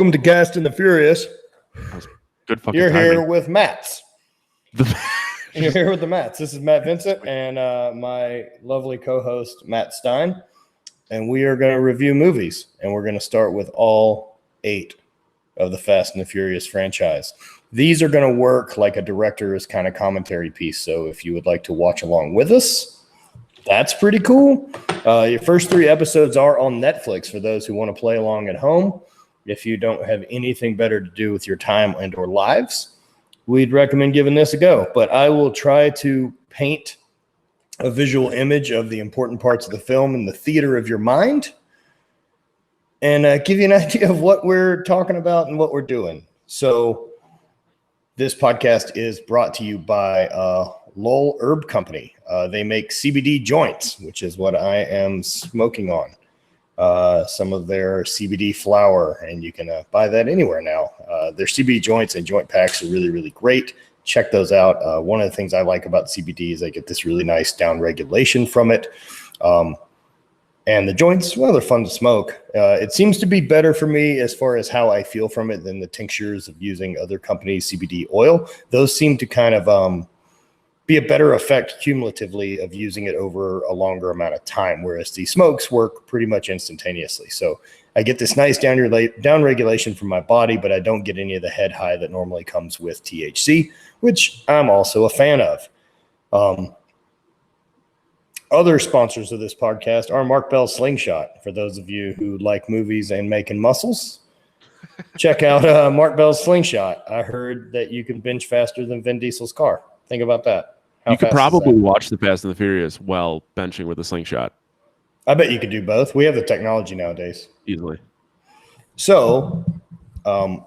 Welcome to Cast and the Furious. Good fucking You're timing. here with Matts. You're here with the Matts. This is Matt Vincent and my lovely co-host, Matt Stein. And we are going to review movies. And we're going to start with all 8 of the Fast and the Furious franchise. These are going to work like a director's kind of commentary piece. So if you would like to watch along with us, that's pretty cool. Your first 3 episodes are on Netflix for those who want to play along at home. If you don't have anything better to do with your time and or lives, we'd recommend giving this a go. But I will try to paint a visual image of the important parts of the film in the theater of your mind and give you an idea of what we're talking about and what we're doing. So this podcast is brought to you by Lowell Herb Company. They make CBD joints, which is what I am smoking on. Some of their CBD flower, and you can buy that anywhere now. Their CBD joints and joint packs are really, really great. Check those out. One of the things I like about CBD is I get this really nice down regulation from it. And the joints, well, they're fun to smoke. It seems to be better for me as far as how I feel from it than the tinctures of using other companies' CBD oil. Those seem to kind of be a better effect cumulatively of using it over a longer amount of time, whereas the smokes work pretty much instantaneously. So I get this nice down regulation from my body, but I don't get any of the head high that normally comes with THC, which I'm also a fan of. Other sponsors of this podcast are Mark Bell's Slingshot. For those of you who like movies and making muscles, check out Mark Bell's Slingshot. I heard that you can bench faster than Vin Diesel's car. Think about that. You could probably watch The Fast and the Furious while benching with a slingshot. I bet you could do both. We have the technology nowadays. Easily. So,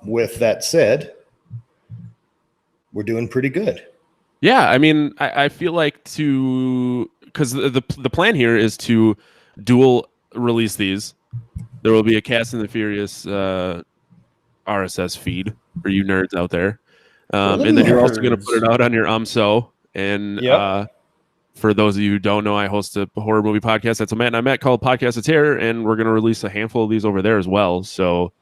with that said, we're doing pretty good. Yeah, I mean, I feel like because the plan here is to dual release these. There will be a Cast and the Furious RSS feed for you nerds out there. And then you're also going to put it out on your UMSO. And for those of you who don't know, I host a horror movie podcast that's a Matt and I Matt called Podcast of Terror, and we're going to release a handful of these over there as well. So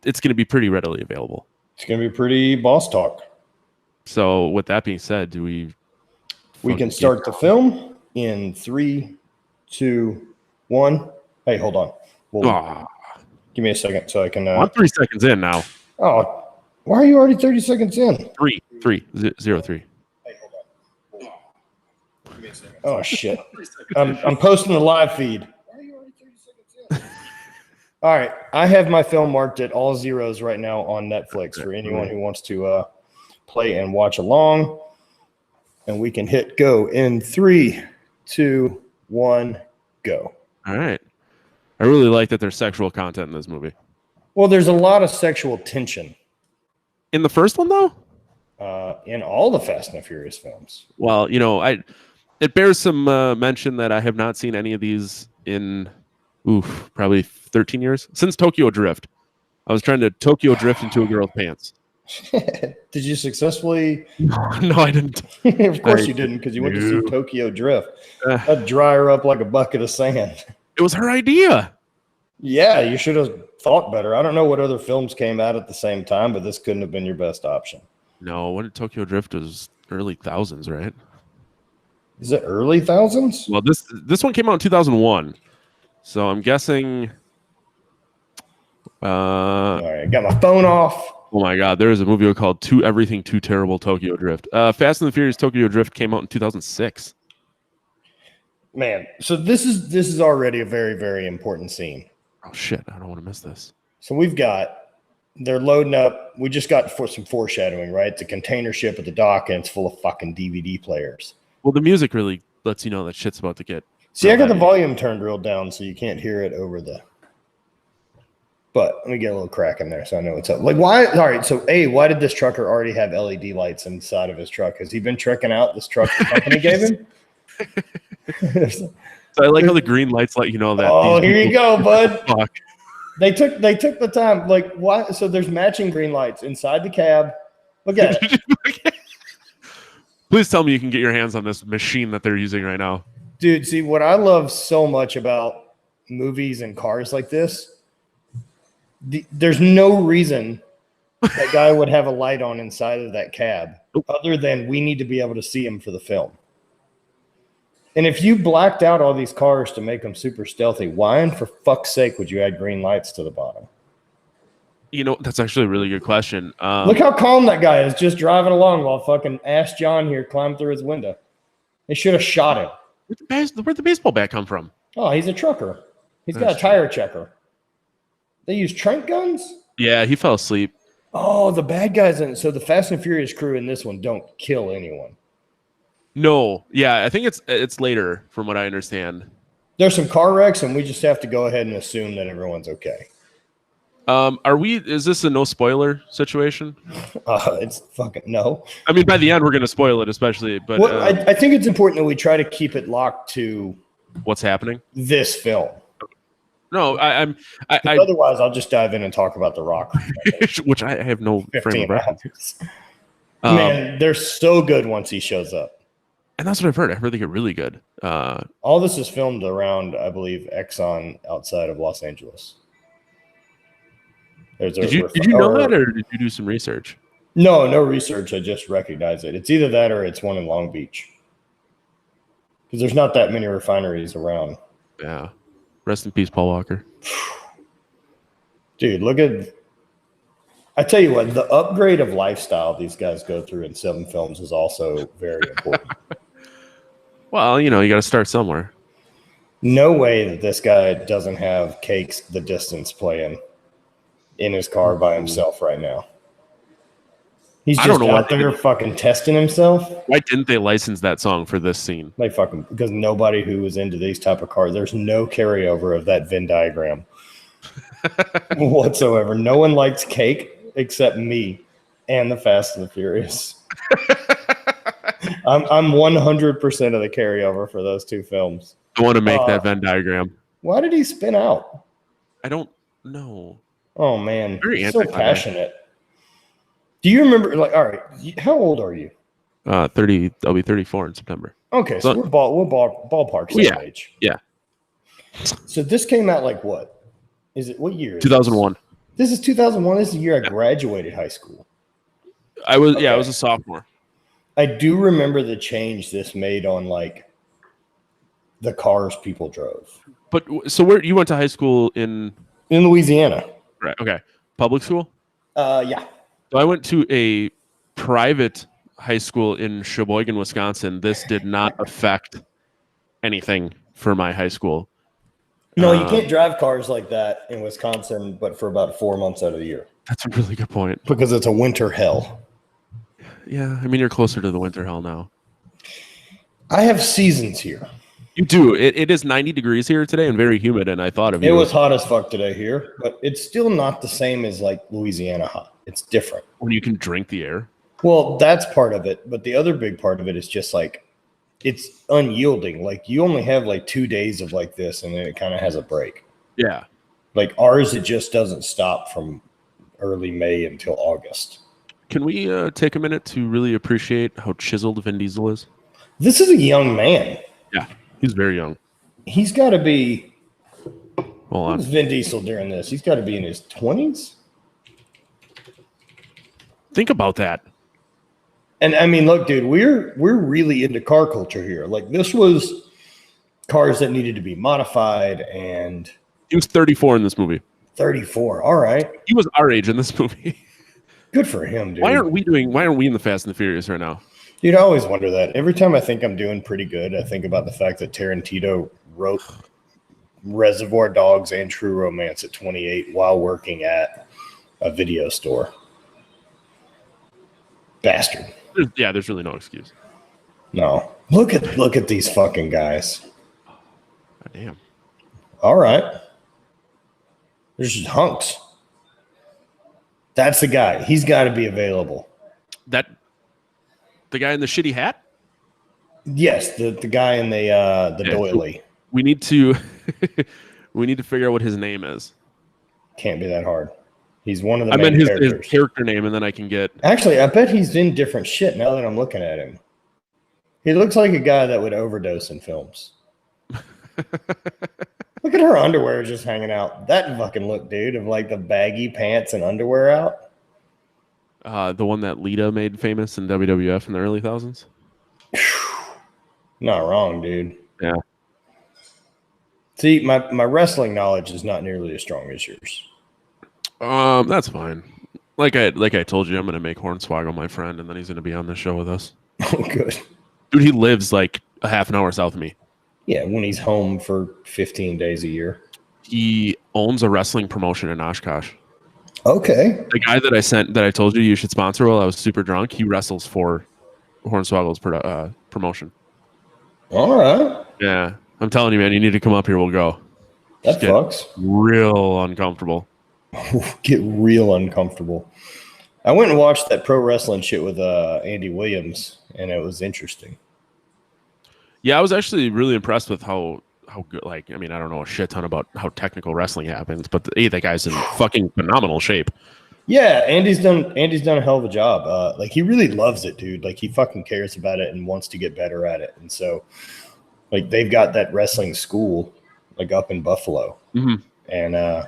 it's going to be pretty readily available. It's going to be pretty boss talk. So with that being said, we can start the film in 3, 2, 1. Hey, hold on. Give me a second so I can. I'm 3 seconds in now. Oh, why are you already 30 seconds in? 3, 3. Hey, hold on. Give me a second. Oh shit! I'm posting the live feed. Why are you already 30 seconds in? All right, I have my film marked at all zeros right now on Netflix for anyone who wants to play and watch along. And we can hit go in 3, 2, 1, go. All right. I really like that there's sexual content in this movie. Well, there's a lot of sexual tension. In the first one, though? In all the Fast and the Furious films. Well, it bears some mention that I have not seen any of these in, probably 13 years. Since Tokyo Drift. I was trying to Tokyo Drift into a girl's pants. Did you successfully? No, I didn't. Of course you didn't, because you went to see Tokyo Drift. That'd dry her up like a bucket of sand. It was her idea. Yeah, you should have thought better. I don't know what other films came out at the same time, but this couldn't have been your best option. No, when Tokyo Drift was early thousands, right? Is it early thousands? Well, this one came out in 2001, so I'm guessing. All right, I got my phone off. Oh my God, there is a movie called Everything Too Terrible Tokyo Drift. Fast and the Furious Tokyo Drift came out in 2006. Man, so this is already a very, very important scene. Oh shit, I don't want to miss this. So they're loading up. We just got some foreshadowing, right? It's a container ship at the dock, and it's full of fucking DVD players. Well, the music really lets you know that shit's about to get. See, I got the volume turned real down so you can't hear it over the. But let me get a little crack in there so I know what's up. Like, why? All right, so why did this trucker already have LED lights inside of his truck? Has he been trekking out this truck the company gave him? So I like how the green lights let you know that. Oh, here you go, bud. Fuck. They took the time. Like, why? So there's matching green lights inside the cab. Look at it. Please tell me you can get your hands on this machine that they're using right now. Dude, see, what I love so much about movies and cars like this, There's no reason that guy would have a light on inside of that cab other than we need to be able to see him for the film. And if you blacked out all these cars to make them super stealthy, why in for fuck's sake would you add green lights to the bottom? That's actually a really good question. Look how calm that guy is just driving along while fucking Ass John here climbed through his window. They should have shot him. Where'd the baseball bat come from? Oh, he's a trucker. He's got a tire checker. They use Trent guns? Yeah, he fell asleep. Oh, the bad guys. So the Fast and Furious crew in this one don't kill anyone. No. Yeah, I think it's later from what I understand. There's some car wrecks, and we just have to go ahead and assume that everyone's okay. Is this a no spoiler situation? It's fucking no. I mean, by the end, we're going to spoil it, especially. But I think it's important that we try to keep it locked to what's happening. This film. No, otherwise, I'll just dive in and talk about The Rock, which I have no frame of reference. Man, they're so good once he shows up. And that's what I've heard. I heard they get really good. All this is filmed around, I believe, Exxon outside of Los Angeles. Did you know that, or did you do some research? No research. I just recognize it. It's either that or it's one in Long Beach. Because there's not that many refineries around. Yeah. Rest in peace, Paul Walker. Dude, look at... I tell you what, the upgrade of lifestyle these guys go through in 7 films is also very important. Well, you got to start somewhere. No way that this guy doesn't have Cakes the Distance playing in his car by himself right now. He's just out there fucking testing himself. Why didn't they license that song for this scene? Because nobody who was into these type of cars, there's no carryover of that Venn diagram whatsoever. No one likes Cake except me and the Fast and the Furious. I'm 100% of the carryover for those 2 films. I want to make that Venn diagram. Why did he spin out? I don't know. Oh man, he's so passionate. Do you remember? All right, how old are you? 30. I'll be 34 in September. Okay, so we're ballpark same age. Yeah. So this came out what? Is it what year? 2001. This is 2001. This is the year I graduated high school. I was I was a sophomore. I do remember the change this made on the cars people drove. But so where you went to high school in Louisiana? Right. Okay. Public school? Yeah. So I went to a private high school in Sheboygan, Wisconsin. This did not affect anything for my high school. No, you can't drive cars like that in Wisconsin, but for about 4 months out of the year. That's a really good point. Because it's a winter hell. Yeah, I mean, you're closer to the winter hell now. I have seasons here. You do. It is 90 degrees here today and very humid, and I thought of you. It was hot as fuck today here, but it's still not the same as Louisiana hot. It's different. When you can drink the air? Well, that's part of it, but the other big part of it is just it's unyielding. You only have 2 days of this, and then it kind of has a break. Yeah. Ours, it just doesn't stop from early May until August. Can we take a minute to really appreciate how chiseled Vin Diesel is? This is a young man. Yeah, he's very young. He's got to be... Hold on. Who's Vin Diesel during this? He's got to be in his 20s? Think about that. And I mean, look, dude, we're really into car culture here. This was cars that needed to be modified, and he was 34 in this movie. 34. All right. He was our age in this movie. Good for him, dude. Why aren't we in the Fast and the Furious right now? Dude, I always wonder that. Every time I think I'm doing pretty good, I think about the fact that Tarantino wrote Reservoir Dogs and True Romance at 28 while working at a video store. Bastard. There's really no excuse. No. Look at these fucking guys. God damn. All right. There's just hunks. That's the guy. He's got to be available. The guy in the shitty hat? Yes, the guy in the doily. We need to figure out what his name is. Can't be that hard. He's one of the I main meant characters. his character name, and then I can get... Actually, I bet he's in different shit now that I'm looking at him. He looks like a guy that would overdose in films. Look at her underwear just hanging out. That fucking look, dude, of like the baggy pants and underwear out. The one that Lita made famous in WWF in the early thousands. Not wrong, dude. Yeah. See, my wrestling knowledge is not nearly as strong as yours. That's fine. Like I told you, I'm gonna make Hornswoggle my friend, and then he's gonna be on the show with us. Oh, good. Dude, he lives like a half an hour south of me. Yeah, when he's home for 15 days a year. He owns a wrestling promotion in Oshkosh. Okay. The guy that I told you should sponsor while I was super drunk, he wrestles for Hornswoggle's promotion. All right. Yeah. I'm telling you, man, you need to come up here. We'll go. That fucks. Real uncomfortable. Get real uncomfortable. I went and watched that pro wrestling shit with Andy Williams, and it was interesting. Yeah, I was actually really impressed with how good. Like, I mean, I don't know a shit ton about how technical wrestling happens, but that guy's in fucking phenomenal shape. Yeah, Andy's done a hell of a job. Like, he really loves it, dude. Like, he fucking cares about it and wants to get better at it. And so, like, they've got that wrestling school like up in Buffalo, and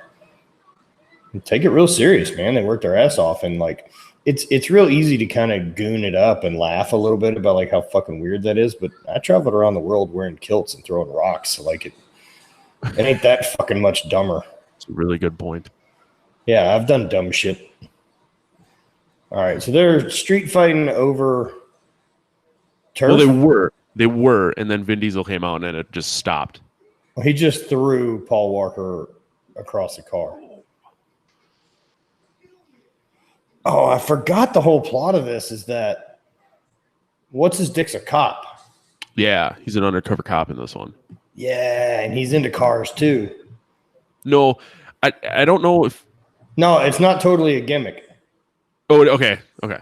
take it real serious, man. They work their ass off, and like it's real easy to kind of goon it up and laugh a little bit about like how fucking weird that is. But I traveled around the world wearing kilts and throwing rocks, so like it ain't that fucking much dumber. It's a really good point. Yeah, I've done dumb shit. All right, so they're street fighting over turf. Well, they were, and then Vin Diesel came out and it just stopped. He just threw Paul Walker across the car. Oh, I forgot the whole plot of this is that what's his dick's a cop. Yeah, he's an undercover cop in this one. Yeah, and he's into cars too. No, I don't know if. No, it's not totally a gimmick. Oh, okay.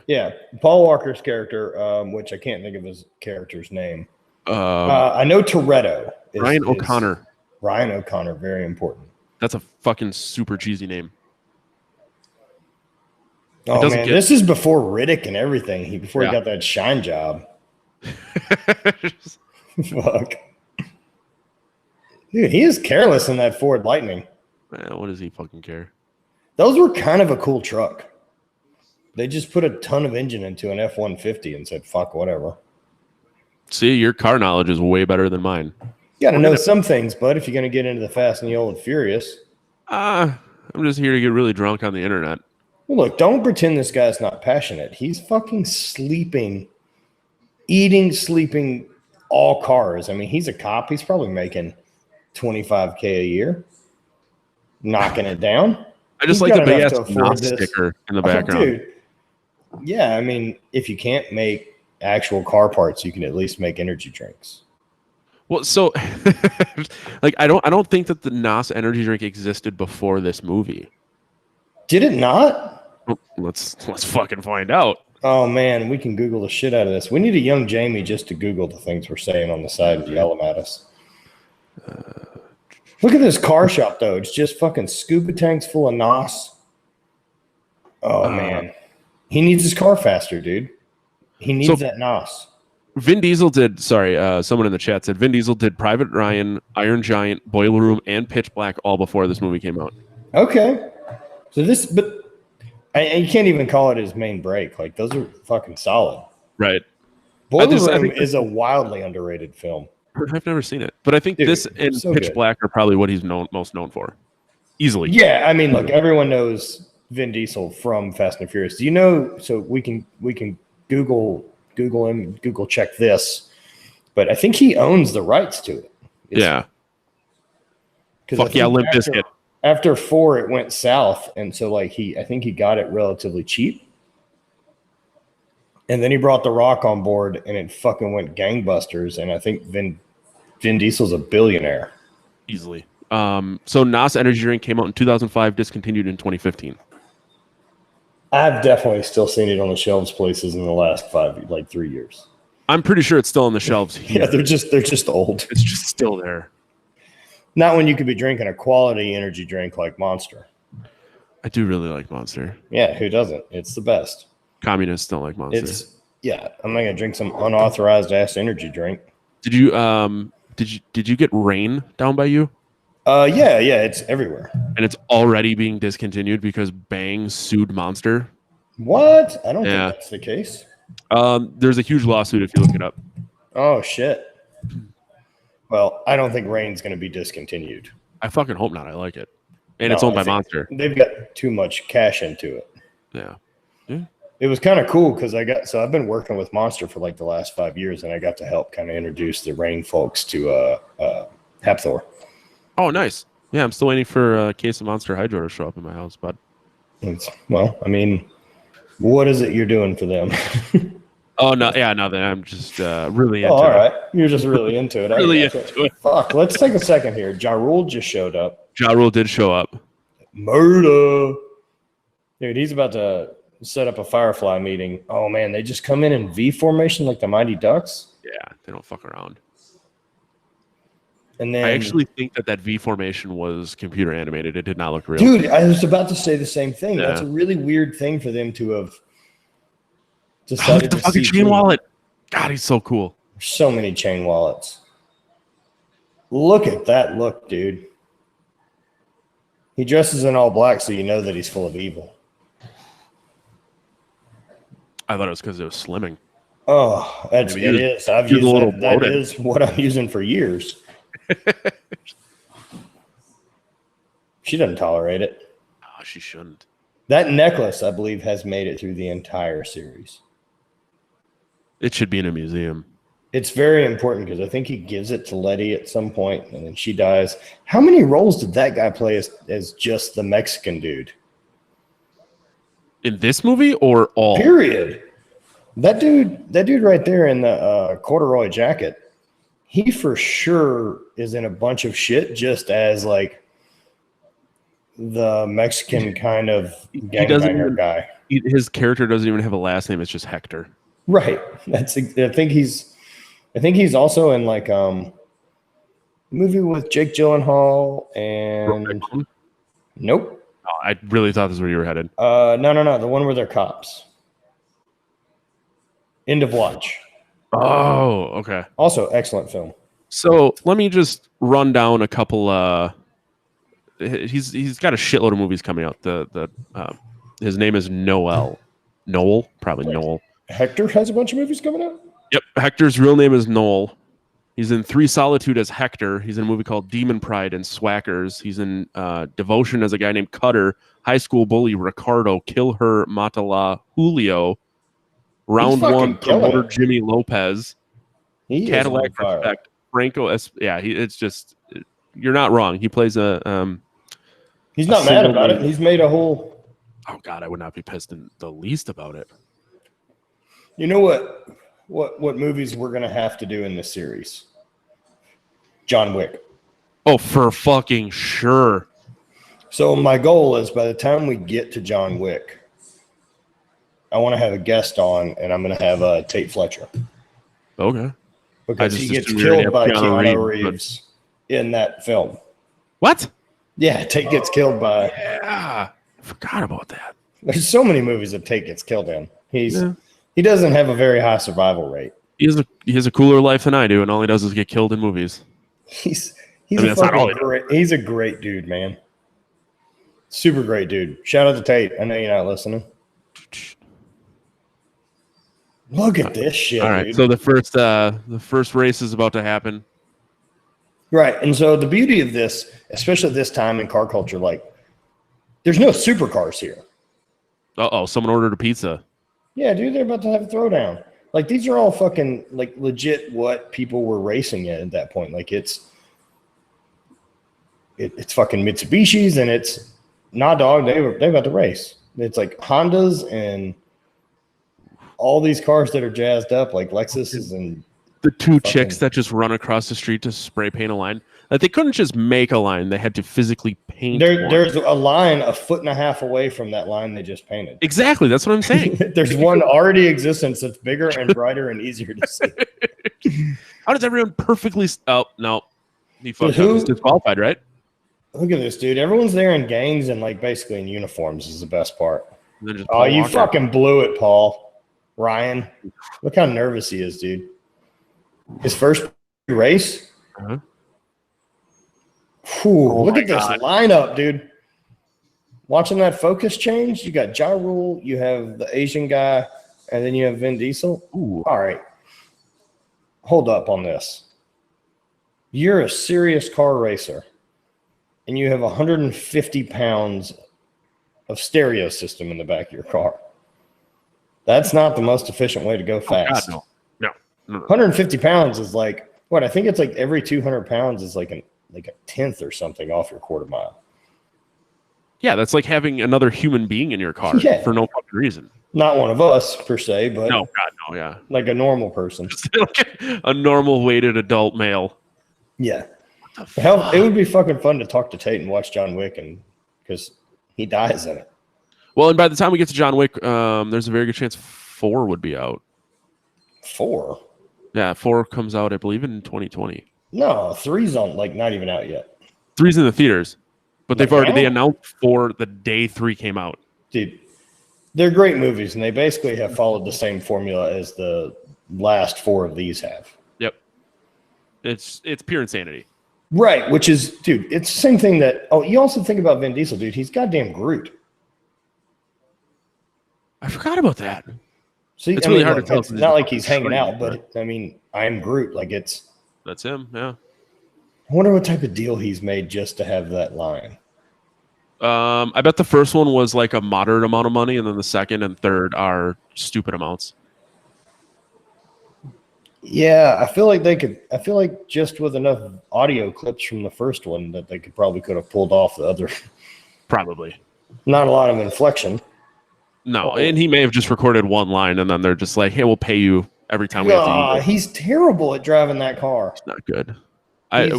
Yeah, Paul Walker's character, which I can't think of his character's name. I know Toretto. Ryan O'Connor. Ryan O'Connor, very important. That's a fucking super cheesy name. Oh man, this is before Riddick and everything. He got that shine job. Fuck, dude, he is careless in that Ford Lightning. Man, what does he fucking care? Those were kind of a cool truck. They just put a ton of engine into an F-150 and said, "Fuck, whatever." See, your car knowledge is way better than mine. You got to know some things, bud. If you're gonna get into the Fast and the Old and Furious. I'm just here to get really drunk on the internet. Well, look, don't pretend this guy's not passionate. He's fucking sleeping, eating, sleeping all cars. I mean, he's a cop. He's probably making $25K a year, knocking it down. I just like the big ass NOS sticker in the background. Dude. Yeah, I mean, if you can't make actual car parts, you can at least make energy drinks. Well, so like I don't think that the NOS energy drink existed before this movie. Did it not? Oh, let's fucking find out. Oh man, we can Google the shit out of this. We need a young Jamie just to Google the things we're saying on the side and yell them at us. Look at this car shop though. It's just fucking scuba tanks full of NOS. Oh man, he needs his car faster, dude. He needs that NOS. Vin Diesel did. Sorry, someone in the chat said Vin Diesel did Private Ryan, Iron Giant, Boiler Room, and Pitch Black all before this movie came out. Okay. So you can't even call it his main break. Like, those are fucking solid. Right. Boiler Room is a wildly underrated film. I've never seen it, but I think this and Pitch Black are probably what he's most known for. Easily. Yeah, I mean, look, everyone knows Vin Diesel from Fast and Furious. Do you know? So we can Google him, Google check this, but I think he owns the rights to it. Yeah. Fuck yeah, Limp Bizkit. After 4, it went south, and so like I think he got it relatively cheap, and then he brought The Rock on board, and it fucking went gangbusters. And I think Vin Diesel's a billionaire easily. So NOS energy drink came out in 2005, discontinued in 2015. I've definitely still seen it on the shelves places in the last 3 years. I'm pretty sure it's still on the shelves here. Yeah, they're just old. It's just still there. Not when you could be drinking a quality energy drink like Monster. I do really like Monster. Yeah, who doesn't? It's the best. Communists don't like Monster. I'm not gonna drink some unauthorized ass energy drink. Did you get rain down by you? Yeah, it's everywhere. And it's already being discontinued because Bang sued Monster. What? I don't think that's the case. There's a huge lawsuit if you look it up. Oh shit. Well, I don't think Reign's going to be discontinued. I fucking hope not. I like it, and it's owned by Monster. They've got too much cash into it. Yeah. It was kind of cool because I've been working with Monster for like the last 5 years, and I got to help kind of introduce the Reign folks to Hathor. Oh, nice. Yeah, I'm still waiting for a case of Monster Hydro to show up in my house, but well, I mean, what is it you're doing for them? Oh no, yeah, nothing. I'm just really into all right. You're just really into it. Really into it. Fuck, let's take a second here. Ja Rule just showed up. Ja Rule did show up. Murder. Dude, he's about to set up a Firefly meeting. Oh man, they just come in V formation like the Mighty Ducks. Yeah, they don't fuck around. And then I actually think that V formation was computer animated. It did not look real. Dude, I was about to say the same thing. Yeah. That's a really weird thing for them to have decided the fucking chain wallet. God, he's so cool. There's so many chain wallets. Look at that look, dude. He dresses in all black, so you know that he's full of evil. I thought it was because it was slimming. Oh, it is. I've used that. That is what I'm using for years. She doesn't tolerate it. Oh, she shouldn't. That necklace, I believe, has made it through the entire series. It should be in a museum. It's very important because I think he gives it to Letty at some point, and then she dies. How many roles did that guy play as just the Mexican dude? In this movie or all? Period. That dude right there in the corduroy jacket, he for sure is in a bunch of shit just as like the Mexican kind of gangbanger guy. His character doesn't even have a last name. It's just Hector. Right. I think he's also in like a movie with Jake Gyllenhaal and nope. Oh, I really thought this is where you were headed. No. The one where they're cops. End of Watch. Oh, okay. Also, excellent film. So let me just run down a couple. He's got a shitload of movies coming out. His name is Noel. Probably Noel. Hector has a bunch of movies coming out? Yep. Hector's real name is Noel. He's in Three Solitude as Hector. He's in a movie called Demon Pride and Swackers. He's in Devotion as a guy named Cutter. High School Bully Ricardo. Kill Her Matala Julio. Round One Promoter Jimmy Lopez. Cadillac Respect. Franco it's just you're not wrong. He plays a he's not mad about it. He's made a whole Oh God, I would not be pissed in the least about it. You know what movies we're gonna have to do in this series? John Wick. Oh, for fucking sure. So my goal is by the time we get to John Wick, I want to have a guest on, and I'm going to have Tate Fletcher. Okay. Because he gets killed by Keanu Reeves in that film. What? Yeah, Tate gets killed by. Yeah, I forgot about that. There's so many movies that Tate gets killed in. He doesn't have a very high survival rate. He has a cooler life than I do, and all he does is get killed in movies. He's a great dude, man. Super great dude. Shout out to Tate. I know you're not listening. Look at this shit. All right, dude. So the first race is about to happen. Right, and so the beauty of this, especially this time in car culture, like there's no supercars here. Someone ordered a pizza. Yeah, dude, they're about to have a throwdown. Like these are all fucking like legit what people were racing in at that point. Like it's fucking Mitsubishis and it's Nah Dog. They about to race. It's like Hondas and all these cars that are jazzed up, like Lexuses and the two chicks that just run across the street to spray paint a line. Like they couldn't just make a line; they had to physically paint. There's a line 1.5 feet away from that line they just painted. Exactly, that's what I'm saying. There's one already existence that's bigger and brighter and easier to see. How does everyone perfectly? Oh no, he fucked up. He's disqualified, right? Look at this, dude. Everyone's there in gangs and like basically in uniforms is the best part. Oh, you fucking blew it, Paul. Ryan, look how nervous he is, dude. His first race. Uh-huh. Look at this lineup, dude. Watching that focus change, you got Ja Rule, you have the Asian guy, and then you have Vin Diesel. Ooh. All right. Hold up on this. You're a serious car racer, and you have 150 pounds of stereo system in the back of your car. That's not the most efficient way to go fast. Oh, God, no. 150 pounds is like, what? I think it's like every 200 pounds is like a tenth or something off your quarter mile. Yeah, that's like having another human being in your car for no fucking reason. Not one of us per se, but no, God, no, yeah, like a normal person, a normal weighted adult male. Yeah, hell, it would be fucking fun to talk to Tate and watch John Wick, and because he dies in it. Well, and by the time we get to John Wick, there's a very good chance 4 would be out. 4? Yeah, 4 comes out, I believe, in 2020. No, 3's on not even out yet. 3's in the theaters, but they announced 4 the day 3 came out. Dude, they're great movies, and they basically have followed the same formula as the last 4 of these have. Yep, it's pure insanity. Right, which is, dude, it's the same thing that. Oh, you also think about Vin Diesel, dude. He's goddamn Groot. I forgot about that. See, it's really hard to tell. It's not like he's hanging out, but I mean, I'm Groot. That's him. Yeah. I wonder what type of deal he's made just to have that line. I bet the first one was like a moderate amount of money, and then the second and third are stupid amounts. Yeah, I feel like just with enough audio clips from the first one that they could have pulled off the other. Probably. Not a lot of inflection. No, and he may have just recorded one line, and then they're just like, "Hey, we'll pay you every time we have to eat." He's terrible at driving that car. It's not good. I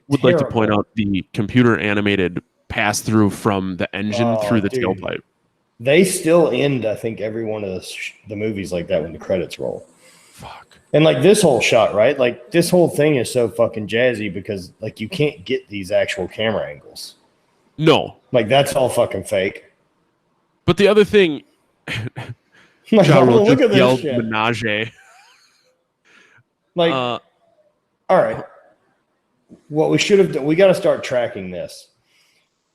would like to point out the computer animated pass through from the engine through the tailpipe. They still end, I think, every one of the movies like that when the credits roll. Fuck. And this whole shot, right? This whole thing is so fucking jazzy because you can't get these actual camera angles. No. That's all fucking fake. But the other thing, look at this shit. Menage. All right. What we should have done, we got to start tracking this.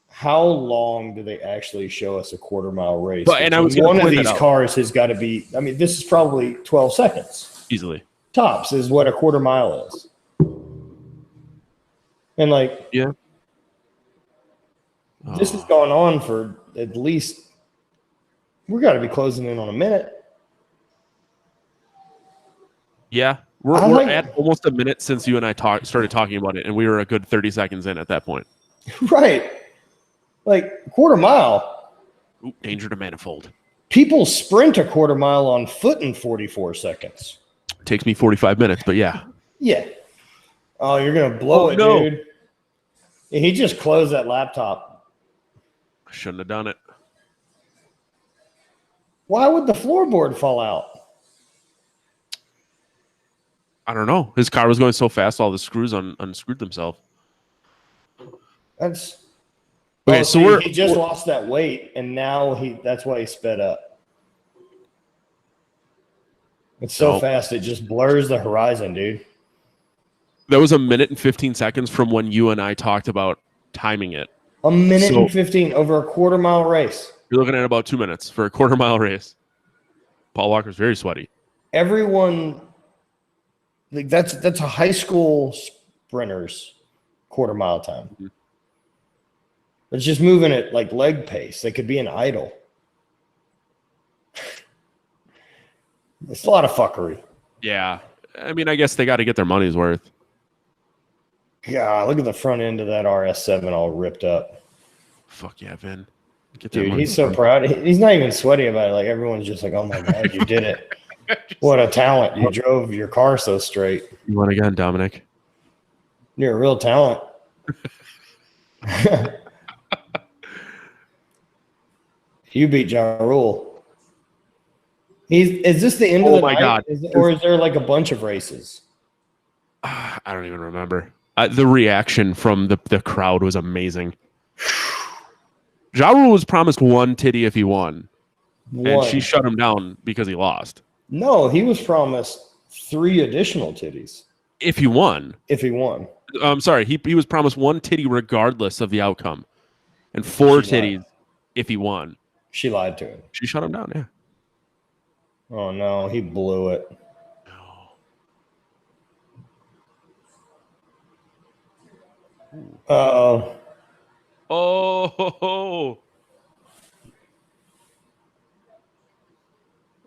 How long do they actually show us a quarter mile race? But, and I was one of these cars has got to be, I mean, this is probably 12 seconds. Easily. Tops is what a quarter mile is. And yeah. This has gone on for at least, we got to be closing in on a minute. Yeah. We're at almost a minute since you and I started talking about it, and we were a good 30 seconds in at that point. Right. Quarter mile. Ooh, danger to manifold. People sprint a quarter mile on foot in 44 seconds. Takes me 45 minutes, but yeah. Yeah. Oh, you're going to blow it, no. dude. He just closed that laptop. I shouldn't have done it. Why would the floorboard fall out? I don't know. His car was going so fast, all the screws unscrewed themselves. That's okay. So he just lost that weight, and now that's why he sped up. It's so fast it just blurs the horizon, dude. That was a minute and 15 seconds from when you and I talked about timing it. A minute and 15 over a quarter mile race. You're looking at about 2 minutes for a quarter mile race. Paul Walker's very sweaty. Everyone. That's a high school sprinter's quarter mile time. Mm-hmm. It's just moving at leg pace. They could be an idle. It's a lot of fuckery. Yeah. I mean, I guess they got to get their money's worth. God, look at the front end of that RS7 all ripped up. Fuck yeah, Vin. Dude, he's so proud. He's not even sweaty about it. Everyone's just like, oh my God, you did it. What a talent. You drove your car so straight. You won again, Dominic. You're a real talent. You beat Ja Rule. Is this the end of the night? God. Or is there a bunch of races? I don't even remember. The reaction from the crowd was amazing. Ja Rule was promised one titty if he won. And she shut him down because he lost. No, he was promised 3 additional titties. If he won. If he won. I'm sorry. He was promised 1 titty regardless of the outcome, and 4 titties if he won. She lied to him. She shut him down. Yeah. Oh no, he blew it. Uh-oh. Oh.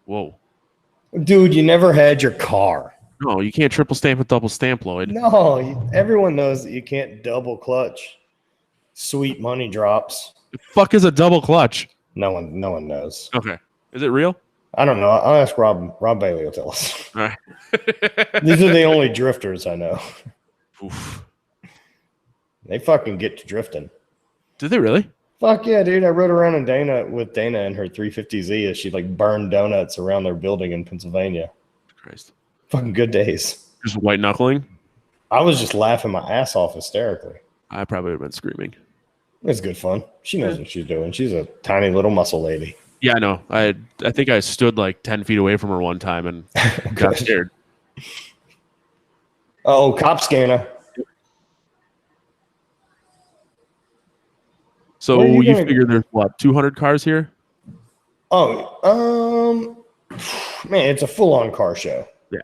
Whoa. Dude, you never had your car. No, you can't triple stamp with double stamp, Lloyd. No, everyone knows that you can't double clutch. Sweet money drops. The fuck is a double clutch? No one knows. Okay. Is it real? I don't know. I'll ask Rob. Rob Bailey will tell us. All right. These are the only drifters I know. Oof. They fucking get to drifting. Did they really? Fuck yeah, dude. I rode around with Dana in her 350Z as she like burned donuts around their building in Pennsylvania. Christ. Fucking good days. Just white knuckling? I was just laughing my ass off hysterically. I probably would have been screaming. It's good fun. She knows what she's doing. She's a tiny little muscle lady. Yeah, I know. I think I stood like 10 feet away from her one time and got scared. Oh, cop scanner. So you figure there's what, 200 cars here? Oh, man, it's a full-on car show. Yeah.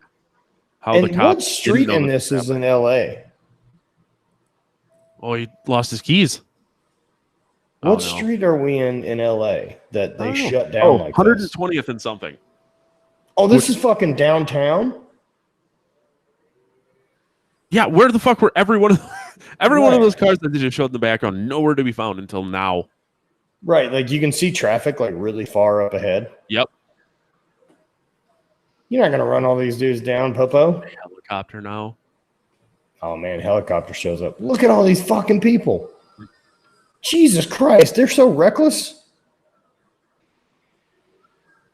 How And the cops what street in this is in L.A.? Oh, he lost his keys. What street are we in L.A. that they shut down Oh, like 120th this? and something. Oh, this is fucking downtown? Yeah, where the fuck were every one of those cars that they just showed in the background? Nowhere to be found until now. Right, like you can see traffic like really far up ahead. Yep. You're not gonna run all these dudes down, Popo. Helicopter now. Oh man, helicopter shows up. Look at all these fucking people. Jesus Christ, they're so reckless.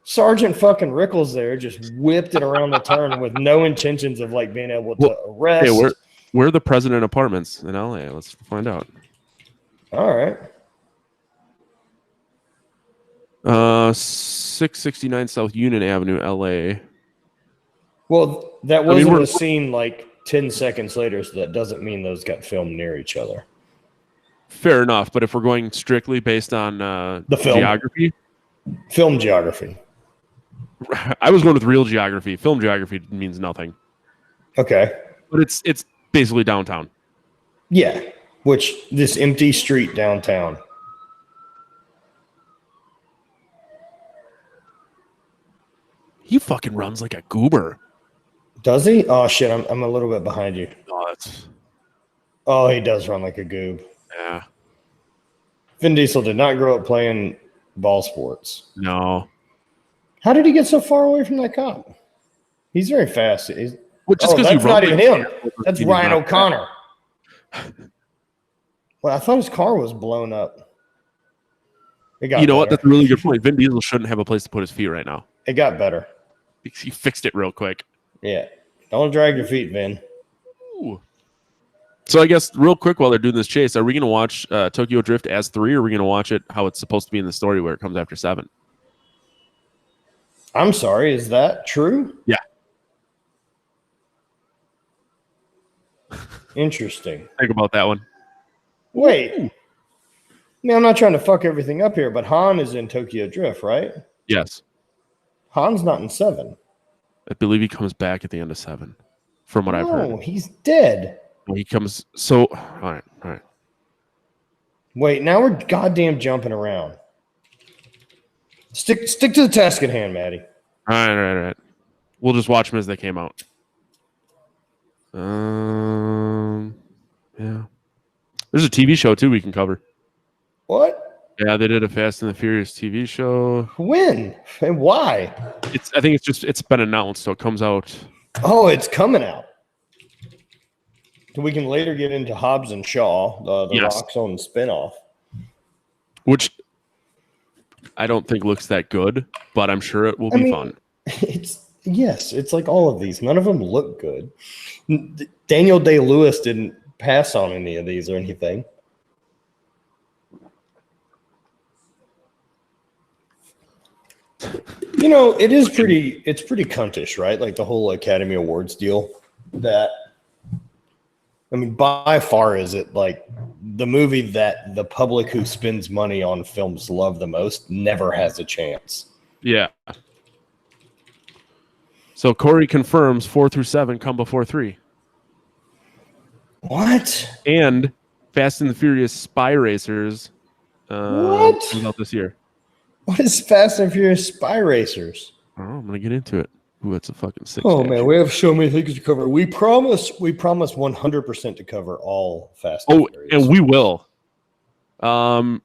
Sergeant fucking Rickles there just whipped it around the turn with no intentions of like being able to arrest. Hey, where are the president apartments in LA? Let's find out. All right. 669 South Union Avenue, LA. Well, that wasn't a scene like 10 seconds later, so that doesn't mean those got filmed near each other. Fair enough, but if we're going strictly based on the film geography, film geography, I was going with real geography. Film geography means nothing. Okay, but it's basically downtown. Yeah, which this empty street downtown. He fucking runs like a goober. Does he? Oh shit! I'm a little bit behind you. Oh, he does run like a goob. Yeah. Vin Diesel did not grow up playing ball sports. No. How did he get so far away from that cop? He's very fast. That's not even him. That's Ryan O'Connor. Well, I thought his car was blown up. You know what? That's a really good point. Vin Diesel shouldn't have a place to put his feet right now. It got better. He fixed it real quick. Yeah. Don't drag your feet, Vin. Ooh. So I guess real quick while they're doing this chase, are we going to watch Tokyo Drift as 3, or are we going to watch it how it's supposed to be in the story where it comes after 7? I'm sorry. Is that true? Yeah. Interesting. Think about that one. Wait. I mean, I'm not trying to fuck everything up here, but Han is in Tokyo Drift, right? Yes. Han's not in 7. I believe he comes back at the end of 7, from what I've heard. No, he's dead. He comes. So, all right. Wait, now we're goddamn jumping around. Stick to the task at hand, Maddie. All right. We'll just watch them as they came out. Yeah. There's a TV show too we can cover. What? Yeah, they did a Fast and the Furious TV show. When and why? I think it's been announced, so it comes out. Oh, it's coming out. So we can later get into Hobbs and Shaw, the Rock's own spinoff. Which I don't think looks that good, but I'm sure it will be fun. It's like all of these. None of them look good. Daniel Day-Lewis didn't pass on any of these or anything. You know, it's pretty cuntish, right? Like the whole Academy Awards deal that I mean, by far is it like the movie that the public who spends money on films love the most never has a chance. Yeah. So Corey confirms 4 through 7 come before 3. What? And Fast and the Furious Spy Racers What? comes out this year. What is Fast and Furious Spy Racers? Oh, I'm gonna get into it. Ooh, it's a fucking 6. Oh man, we have so many things to cover. We promise 100% to cover all Fast and Furious. And we will. Man.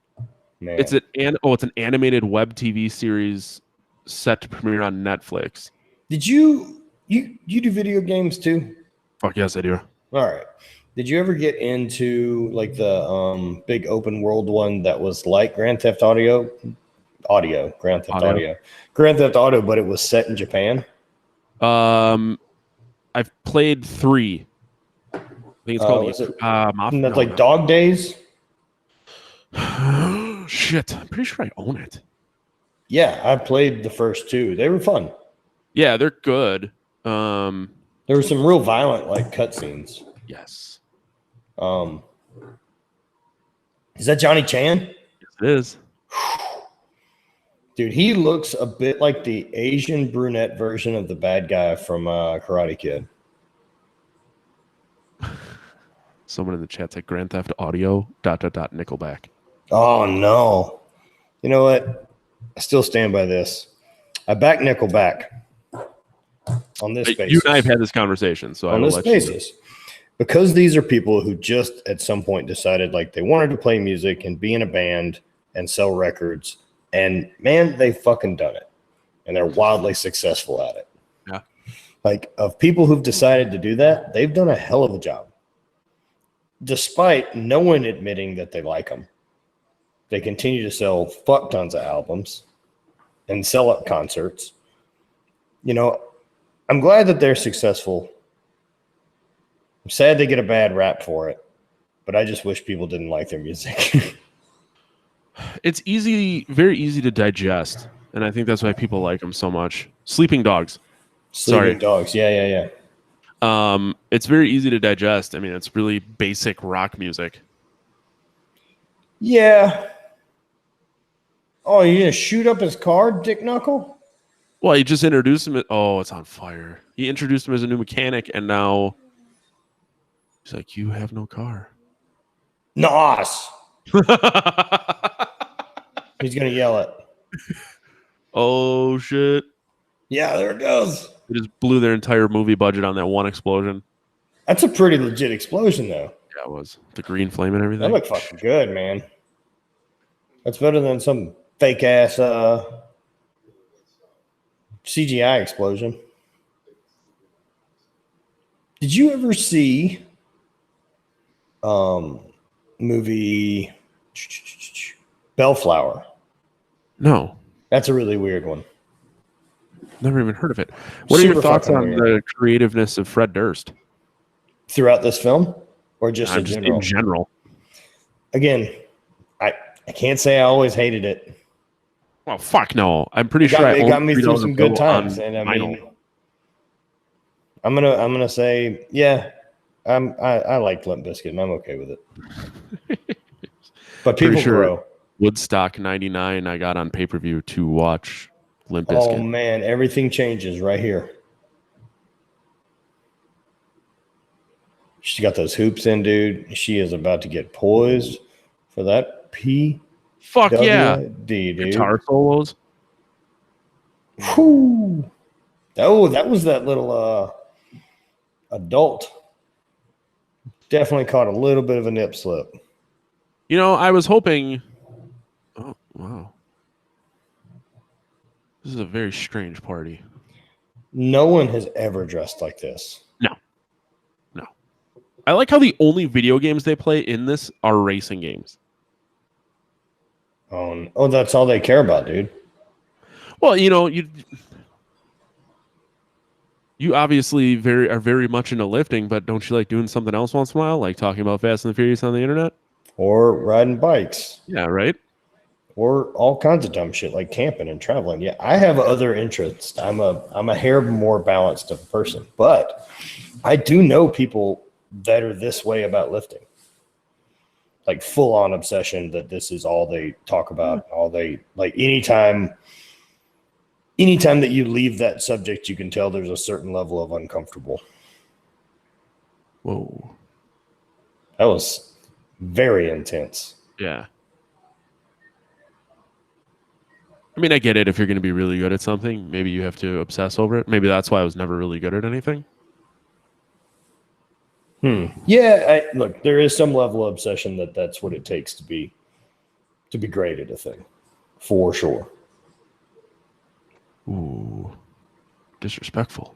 It's an animated web TV series set to premiere on Netflix. Did you do video games too? Fuck yes, I do. All right. Did you ever get into like the big open world one that was like Grand Theft Auto, but it was set in Japan? I've played 3. I think it's called Mafia. That's like Dog Days. Shit, I'm pretty sure I own it. Yeah, I played the first 2. They were fun. Yeah, they're good. There were some real violent like cutscenes. Yes. Is that Johnny Chan? Yes, it is. Dude, he looks a bit like the Asian brunette version of the bad guy from Karate Kid. Someone in the chat said Grand Theft Audio ... Nickelback. Oh no! You know what? I still stand by this. I back Nickelback on this basis. You and I have had this conversation, so on this basis, because these are people who just at some point decided like they wanted to play music and be in a band and sell records, and man, they fucking done it, and they're wildly successful at it. Yeah, like of people who've decided to do that, they've done a hell of a job, despite no one admitting that they like them. They continue to sell fuck tons of albums and sell up concerts. You know, I'm glad that they're successful. I'm sad they get a bad rap for it, but I just wish people didn't like their music. It's very easy to digest, and I think that's why people like them so much. Sleeping Dogs. Sleeping Dogs, yeah. It's very easy to digest. I mean, it's really basic rock music. Yeah. Oh, you're gonna shoot up his car, Dick Knuckle? Well, he just introduced him. It's on fire. He introduced him as a new mechanic, and now he's like, "You have no car." Nos. He's gonna yell it. Oh shit! Yeah, there it goes. They just blew their entire movie budget on that one explosion. That's a pretty legit explosion, though. Yeah, it was. The green flame and everything. That looked fucking good, man. That's better than some fake ass CGI explosion. Did you ever see movie Bellflower? No. That's a really weird one. Never even heard of it. What are your thoughts on the creativeness of Fred Durst? Throughout this film? Or just in general? In general. Again, I can't say I always hated it. Well, fuck no. I'm pretty sure it got me through some good times. And I mean, I'm gonna say, yeah, I liked Limp Bizkit and I'm okay with it. But people grow. Woodstock 99 I got on pay-per-view to watch Limp Bizkit. Oh man, everything changes right here. She got those hoops in, dude. She is about to get poised for that P. Fuck yeah. Dude. Guitar solos. Whew. Oh, that was that little adult. Definitely caught a little bit of a nip slip. You know, I was hoping. Oh, wow. This is a very strange party. No one has ever dressed like this. No. I like how the only video games they play in this are racing games. Oh, that's all they care about, dude. Well, you know, you obviously are very much into lifting, but don't you like doing something else once in a while, like talking about Fast and the Furious on the internet? Or riding bikes. Yeah, right? Or all kinds of dumb shit like camping and traveling. Yeah, I have other interests. I'm a hair more balanced of a person, but I do know people that are this way about lifting. Like full on obsession that this is all they talk about, all they like. Anytime that you leave that subject, you can tell there's a certain level of uncomfortable. Whoa. That was very intense. Yeah. I mean, I get it. If you're going to be really good at something, maybe you have to obsess over it. Maybe that's why I was never really good at anything. Yeah, look, there is some level of obsession that's what it takes to be great at a thing, for sure. Ooh, disrespectful.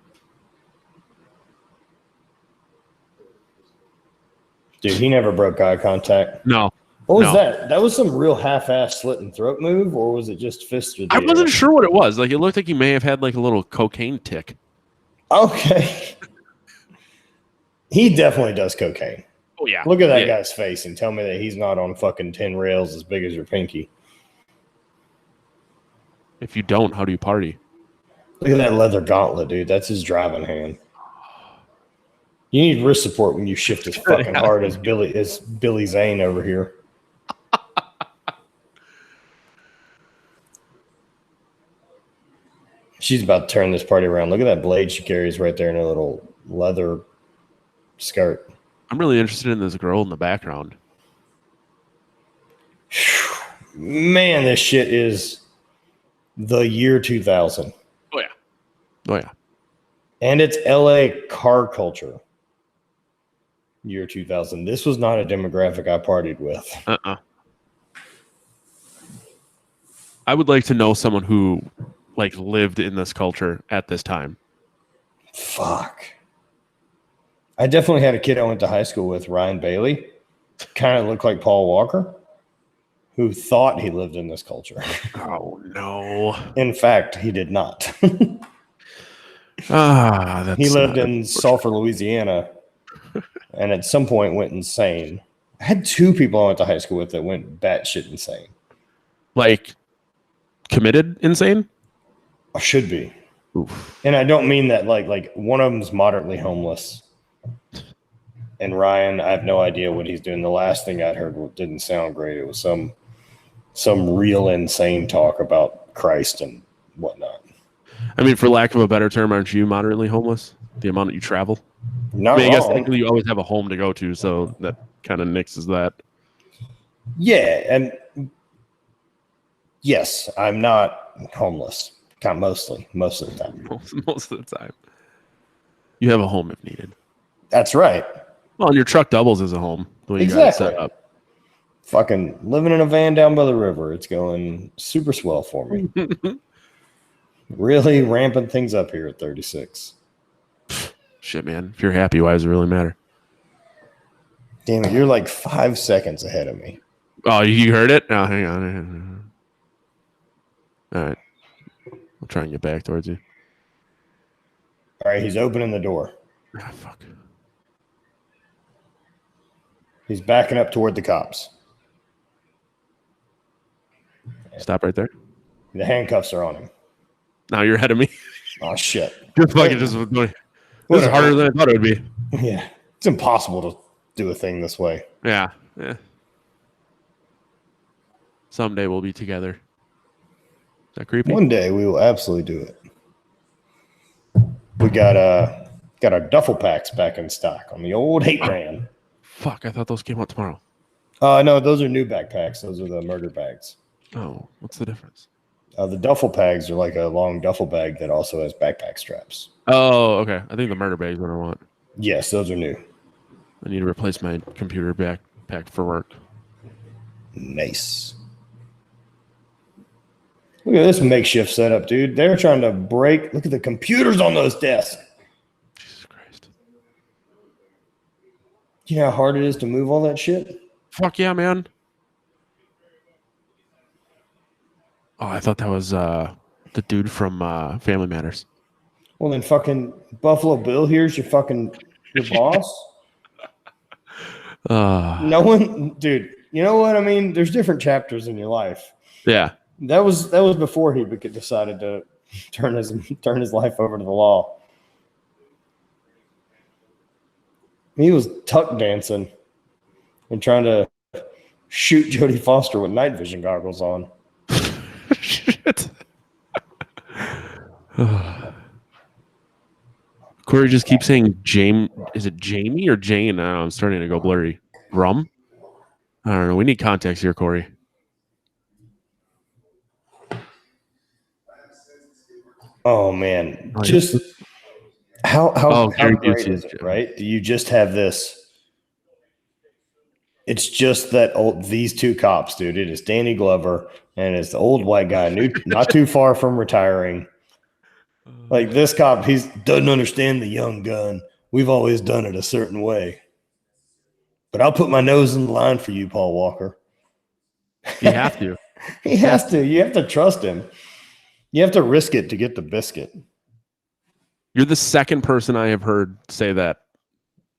Dude, he never broke eye contact. No. What was that? That was some real half-ass slit and throat move, or was it just fist through the I wasn't sure what it was. Like, it looked like he may have had like a little cocaine tick. Okay. He definitely does cocaine. Oh, yeah. Look at that guy's face and tell me that he's not on fucking 10 rails as big as your pinky. If you don't, how do you party? Look at that leather gauntlet, dude. That's his driving hand. You need wrist support when you shift as fucking hard as Billy Zane over here. She's about to turn this party around. Look at that blade she carries right there in a little leather skirt. I'm really interested in this girl in the background. Man, this shit is the year 2000. Oh, yeah. Oh, yeah. And it's LA car culture. Year 2000. This was not a demographic I partied with. I would like to know someone who like lived in this culture at this time. Fuck. I definitely had a kid I went to high school with, Ryan Bailey. Kind of looked like Paul Walker, who thought he lived in this culture. Oh, no. In fact, he did not. He lived in Sulphur, Louisiana, and at some point went insane. I had two people I went to high school with that went batshit insane. Like, committed insane? I should be. Oof. And I don't mean that like one of them's moderately homeless. And Ryan, I have no idea what he's doing. The last thing I'd heard didn't sound great. It was some real insane talk about Christ and whatnot. I mean, for lack of a better term, aren't you moderately homeless? The amount that you travel? Not I guess wrong. technically you always have a home to go to, so that kind of nixes that. Yeah, and yes, I'm not homeless. Most of the time. Most of the time. You have a home if needed. That's right. Well, and your truck doubles as a home. The way you got it set up. Fucking living in a van down by the river. It's going super swell for me. Really ramping things up here at 36. Shit, man. If you're happy, why does it really matter? Damn it, you're like 5 seconds ahead of me. Oh, you heard it? Oh, hang on. All right. I'll try and get back towards you. All right, he's opening the door. Ah, fuck. He's backing up toward the cops. Stop right there. The handcuffs are on him. Now you're ahead of me. Oh, shit. This is harder than I thought it would be. Yeah. It's impossible to do a thing this way. Yeah. Someday we'll be together. Is that creepy? One day we will absolutely do it. We got our duffel packs back in stock on the old 8-brand. Fuck, I thought those came out tomorrow. No, those are new backpacks. Those are the murder bags. Oh, what's the difference? The duffel bags are like a long duffel bag that also has backpack straps. Oh, okay. I think the murder bag's what I want. Yes, those are new. I need to replace my computer backpack for work. Nice. Look at this makeshift setup, dude. They're trying to break. Look at the computers on those desks. Jesus Christ. You know how hard it is to move all that shit? Fuck yeah, man. Oh, I thought that was the dude from Family Matters. Well, then fucking Buffalo Bill here's your boss. No one, dude, you know what I mean? There's different chapters in your life. Yeah. That was before he decided to turn his life over to the law. He was tuck dancing and trying to shoot Jodie Foster with night vision goggles on. Shit. Corey just keeps saying James. Is it Jamie or Jane? I don't know, I'm starting to go blurry. Rum? I don't know. We need context here, Corey. Oh man, just how great is it, right? Do you just have this? It's just that these two cops, dude. It is Danny Glover and it's the old white guy, not too far from retiring. Like this cop, he doesn't understand the young gun. We've always done it a certain way. But I'll put my nose in the line for you, Paul Walker. You have to. He has to. You have to trust him. You have to risk it to get the biscuit. You're the second person I have heard say that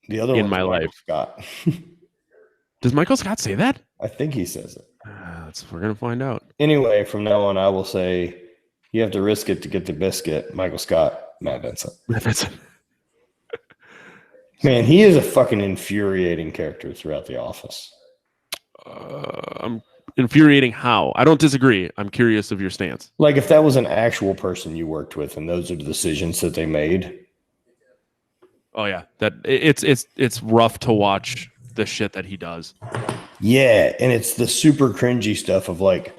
the other in my life. Scott. Does Michael Scott say that? I think he says it. We're going to find out. Anyway, from now on, I will say you have to risk it to get the biscuit. Michael Scott, Matt Vincent. Matt Vincent. Man, he is a fucking infuriating character throughout The Office. I'm infuriating how? I don't disagree. I'm curious of your stance. Like if that was an actual person you worked with and those are the decisions that they made. Oh yeah, that it's rough to watch the shit that he does. Yeah, and it's the super cringy stuff of like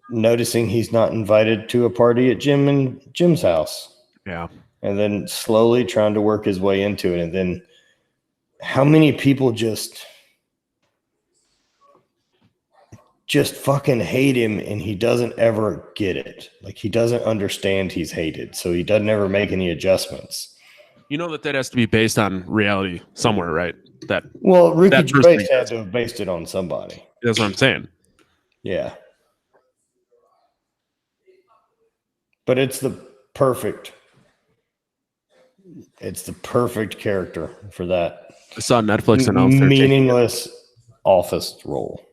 noticing he's not invited to a party at Jim's house. Yeah. And then slowly trying to work his way into it. And then how many people just fucking hate him and he doesn't ever get it. Like he doesn't understand he's hated. So he doesn't ever make any adjustments. You know that has to be based on reality somewhere, right? Ricky Gervais had to have based it on somebody. That's what I'm saying. Yeah. But it's the perfect character for that. I saw Netflix announce meaningless Office role.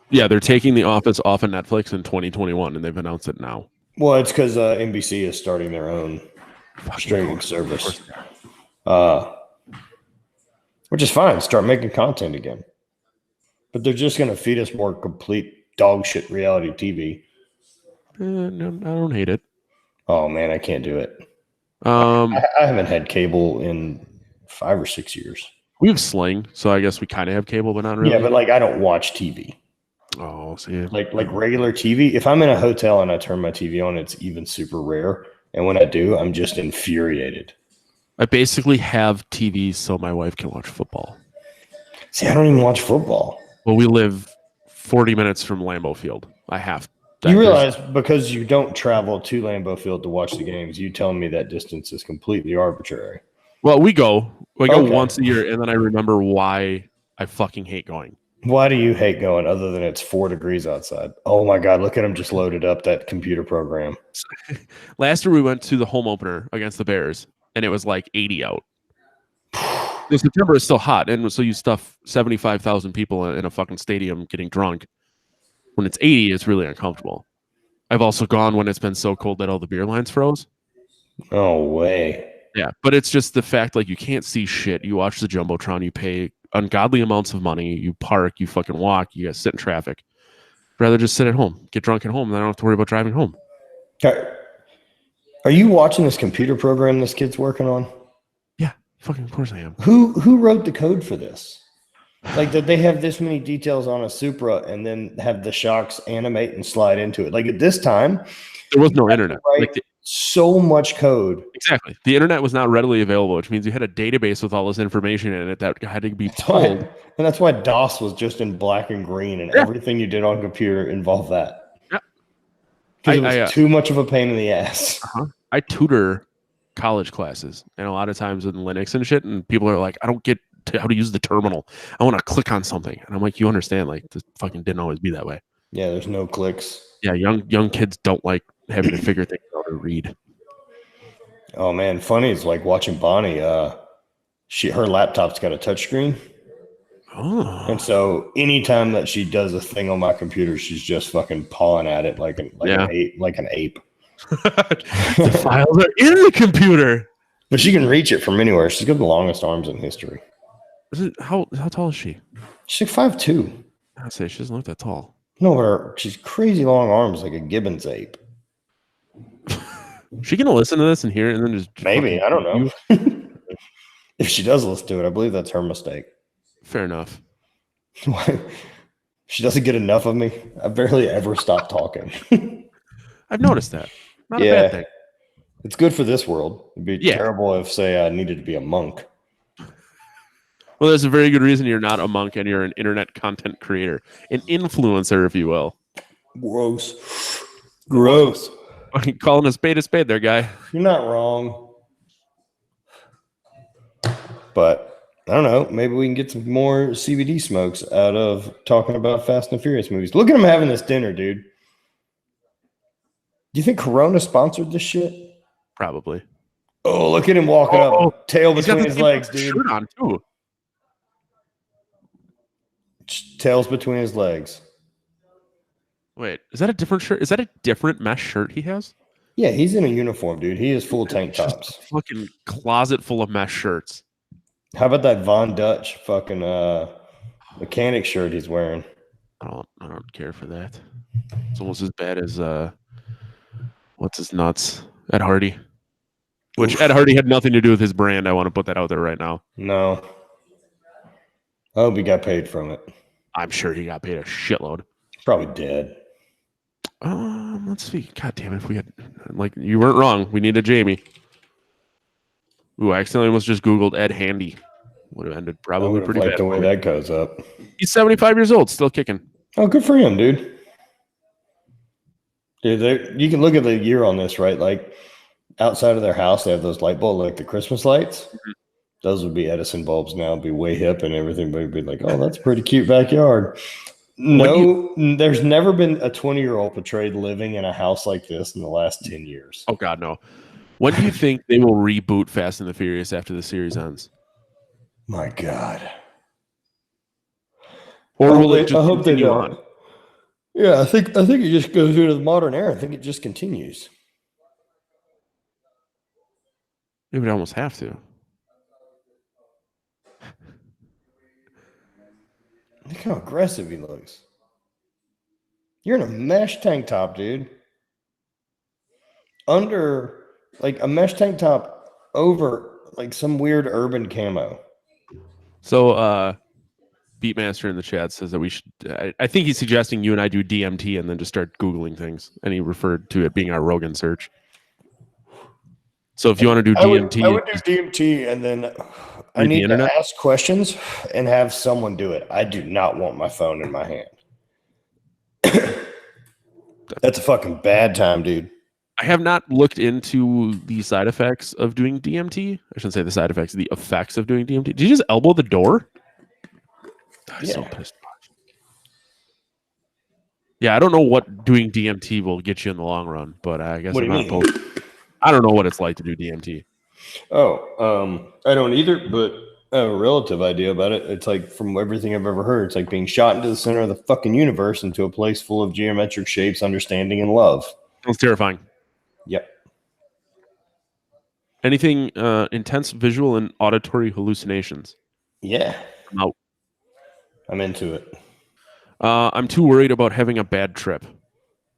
Yeah, they're taking The Office off of Netflix in 2021, and they've announced it now. Well, it's because NBC is starting their own streaming service, which is fine. Start making content again. But they're just going to feed us more complete dog shit reality TV. No, I don't hate it. Oh, man, I can't do it. I haven't had cable in 5 or 6 years. We have Sling, so I guess we kind of have cable, but not really. Yeah, but like I don't watch TV. Oh, see, like regular TV. If I'm in a hotel and I turn my TV on, it's even super rare. And when I do, I'm just infuriated. I basically have TV so my wife can watch football. See, I don't even watch football. Well, we live 40 minutes from Lambeau Field. I have. You realize because you don't travel to Lambeau Field to watch the games, you telling me that distance is completely arbitrary. Well, we go once a year, and then I remember why I fucking hate going. Why do you hate going other than it's 4 degrees outside? Oh my God, look at him just loaded up that computer program. Last year we went to the home opener against the Bears, and it was like 80 out. The September is still hot, and so you stuff 75,000 people in a fucking stadium getting drunk. When it's 80, it's really uncomfortable. I've also gone when it's been so cold that all the beer lines froze. No way. Yeah, but it's just the fact, like, you can't see shit. You watch the Jumbotron, you pay ungodly amounts of money, you park, you fucking walk, you guys sit in traffic. I'd rather just sit at home, get drunk at home, and I don't have to worry about driving home. Are you watching this computer program this kid's working on? Yeah, fucking of course I am. Who wrote the code for this? Like, that they have this many details on a Supra and then have the shocks animate and slide into it. Like, at this time, there was no internet. So much code. Exactly. The internet was not readily available, which means you had a database with all this information in it that had to be pulled. And that's why DOS was just in black and green, and everything you did on computer involved that. Yeah. Because it was too much of a pain in the ass. I tutor college classes, and a lot of times in Linux and shit, and people are like, I don't get how to use the terminal. I want to click on something. And I'm like, you understand, like, this fucking didn't always be that way. Yeah, there's no clicks. Yeah, young kids don't like having to figure things out or read. Oh man, funny is like watching Bonnie. Her laptop's got a touchscreen. Oh. And so anytime that she does a thing on my computer, she's just fucking pawing at it like an ape. The files are in the computer. But she can reach it from anywhere. She's got the longest arms in history. How tall is she? She's like 5'2". I'd say she doesn't look that tall. No, she's crazy long arms like a Gibbons ape. She gonna listen to this and hear it and then just maybe, I don't know. If she does listen to it, I believe that's her mistake. Fair enough. She doesn't get enough of me. I barely ever stop talking. I've noticed that. Not a bad thing. It's good for this world. It'd be terrible if, say, I needed to be a monk. Well, there's a very good reason you're not a monk and you're an internet content creator, an influencer, if you will. Gross. Calling a spade there, guy. You're not wrong. But I don't know. Maybe we can get some more CBD smokes out of talking about Fast and Furious movies. Look at him having this dinner, dude. Do you think Corona sponsored this shit? Probably. Oh, look at him walking up. Tail between his legs, dude. Shirt on, too. Tails between his legs. Wait, is that a different shirt? Is that a different mesh shirt he has? Yeah, he's in a uniform, dude. He is full tank tops. Just a fucking closet full of mesh shirts. How about that Von Dutch fucking mechanic shirt he's wearing? I don't care for that. It's almost as bad as what's his nuts? Ed Hardy. Which Ed Hardy had nothing to do with his brand. I want to put that out there right now. No. I hope he got paid from it. I'm sure he got paid a shitload. Probably dead. Let's see. God damn it. If we had, like, you weren't wrong. We need a Jamie. Ooh, I accidentally almost just Googled Ed Handy. Would have ended probably pretty bad. The way that goes up. He's 75 years old, still kicking. Oh, good for him, dude. Dude, you can look at the year on this, right? Like, outside of their house, they have those light bulbs, like the Christmas lights. Mm-hmm. Those would be Edison bulbs now, be way hip and everything, but it'd be like, oh, that's a pretty cute backyard. No, there's never been a 20-year-old portrayed living in a house like this in the last 10 years. Oh, God, no. When do you think they will reboot Fast and the Furious after the series ends? My God. Or will it just I hope continue they on? Yeah, I think it just goes into the modern era. I think it just continues. It would almost have to. Look how aggressive he looks. You're in a mesh tank top, dude. Under, like, a mesh tank top over, like, some weird urban camo. So, Beatmaster in the chat says that we should, I think he's suggesting you and I do DMT and then just start Googling things. And he referred to it being our Rogan search. So if you want to do DMT. I would do DMT and then I need to ask questions and have someone do it. I do not want my phone in my hand. That's a fucking bad time, dude. I have not looked into the side effects of doing DMT. I shouldn't say the side effects, the effects of doing DMT. Did you just elbow the door? I'm so pissed off. Yeah, I don't know what doing DMT will get you in the long run, but I guess I'm not opposed. I don't know what it's like to do DMT. Oh, I don't either, but I have a relative idea about it. It's like, from everything I've ever heard, it's like being shot into the center of the fucking universe, into a place full of geometric shapes, understanding, and love. Sounds terrifying. Yep. Anything intense visual and auditory hallucinations? Yeah. I'm out. I'm into it. I'm too worried about having a bad trip.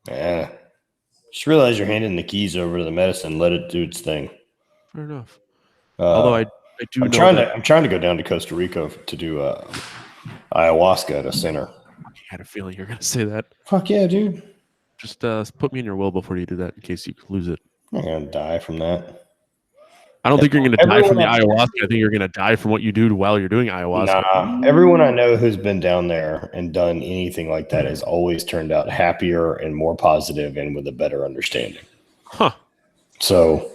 Yeah. Just realize you're handing the keys over to the medicine. Let it do its thing. Fair enough. Although I do. I'm trying to go down to Costa Rica to do ayahuasca at a center. I had a feeling you're going to say that. Fuck yeah, dude. Just put me in your will before you do that in case you lose it. I'm not going to die from that. I don't think you're going to die from the ayahuasca. I think you're going to die from what you do while you're doing ayahuasca. Nah, everyone I know who's been down there and done anything like that has always turned out happier and more positive and with a better understanding. Huh. So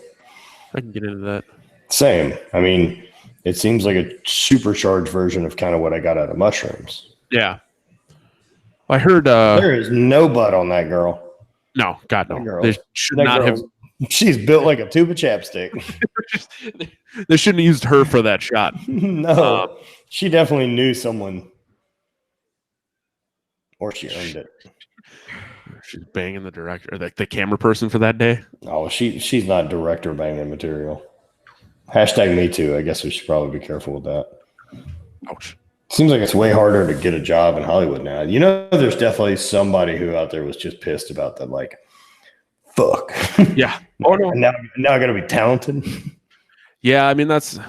I can get into that. Same. I mean, it seems like a supercharged version of kind of what I got out of mushrooms. Yeah. I heard there is no butt on that girl. No, God, no. They should not have. She's built like a tube of chapstick. They shouldn't have used her for that shot. No, she definitely knew someone, or she earned it. She's banging the director, the camera person for that day. Oh, she's not director banging material. Hashtag me too. I guess we should probably be careful with that. Ouch. Seems like it's way harder to get a job in Hollywood now. You know, there's definitely somebody who out there was just pissed about that. Like, fuck. Yeah. Oh no. Now I got to be talented. Yeah, I mean that's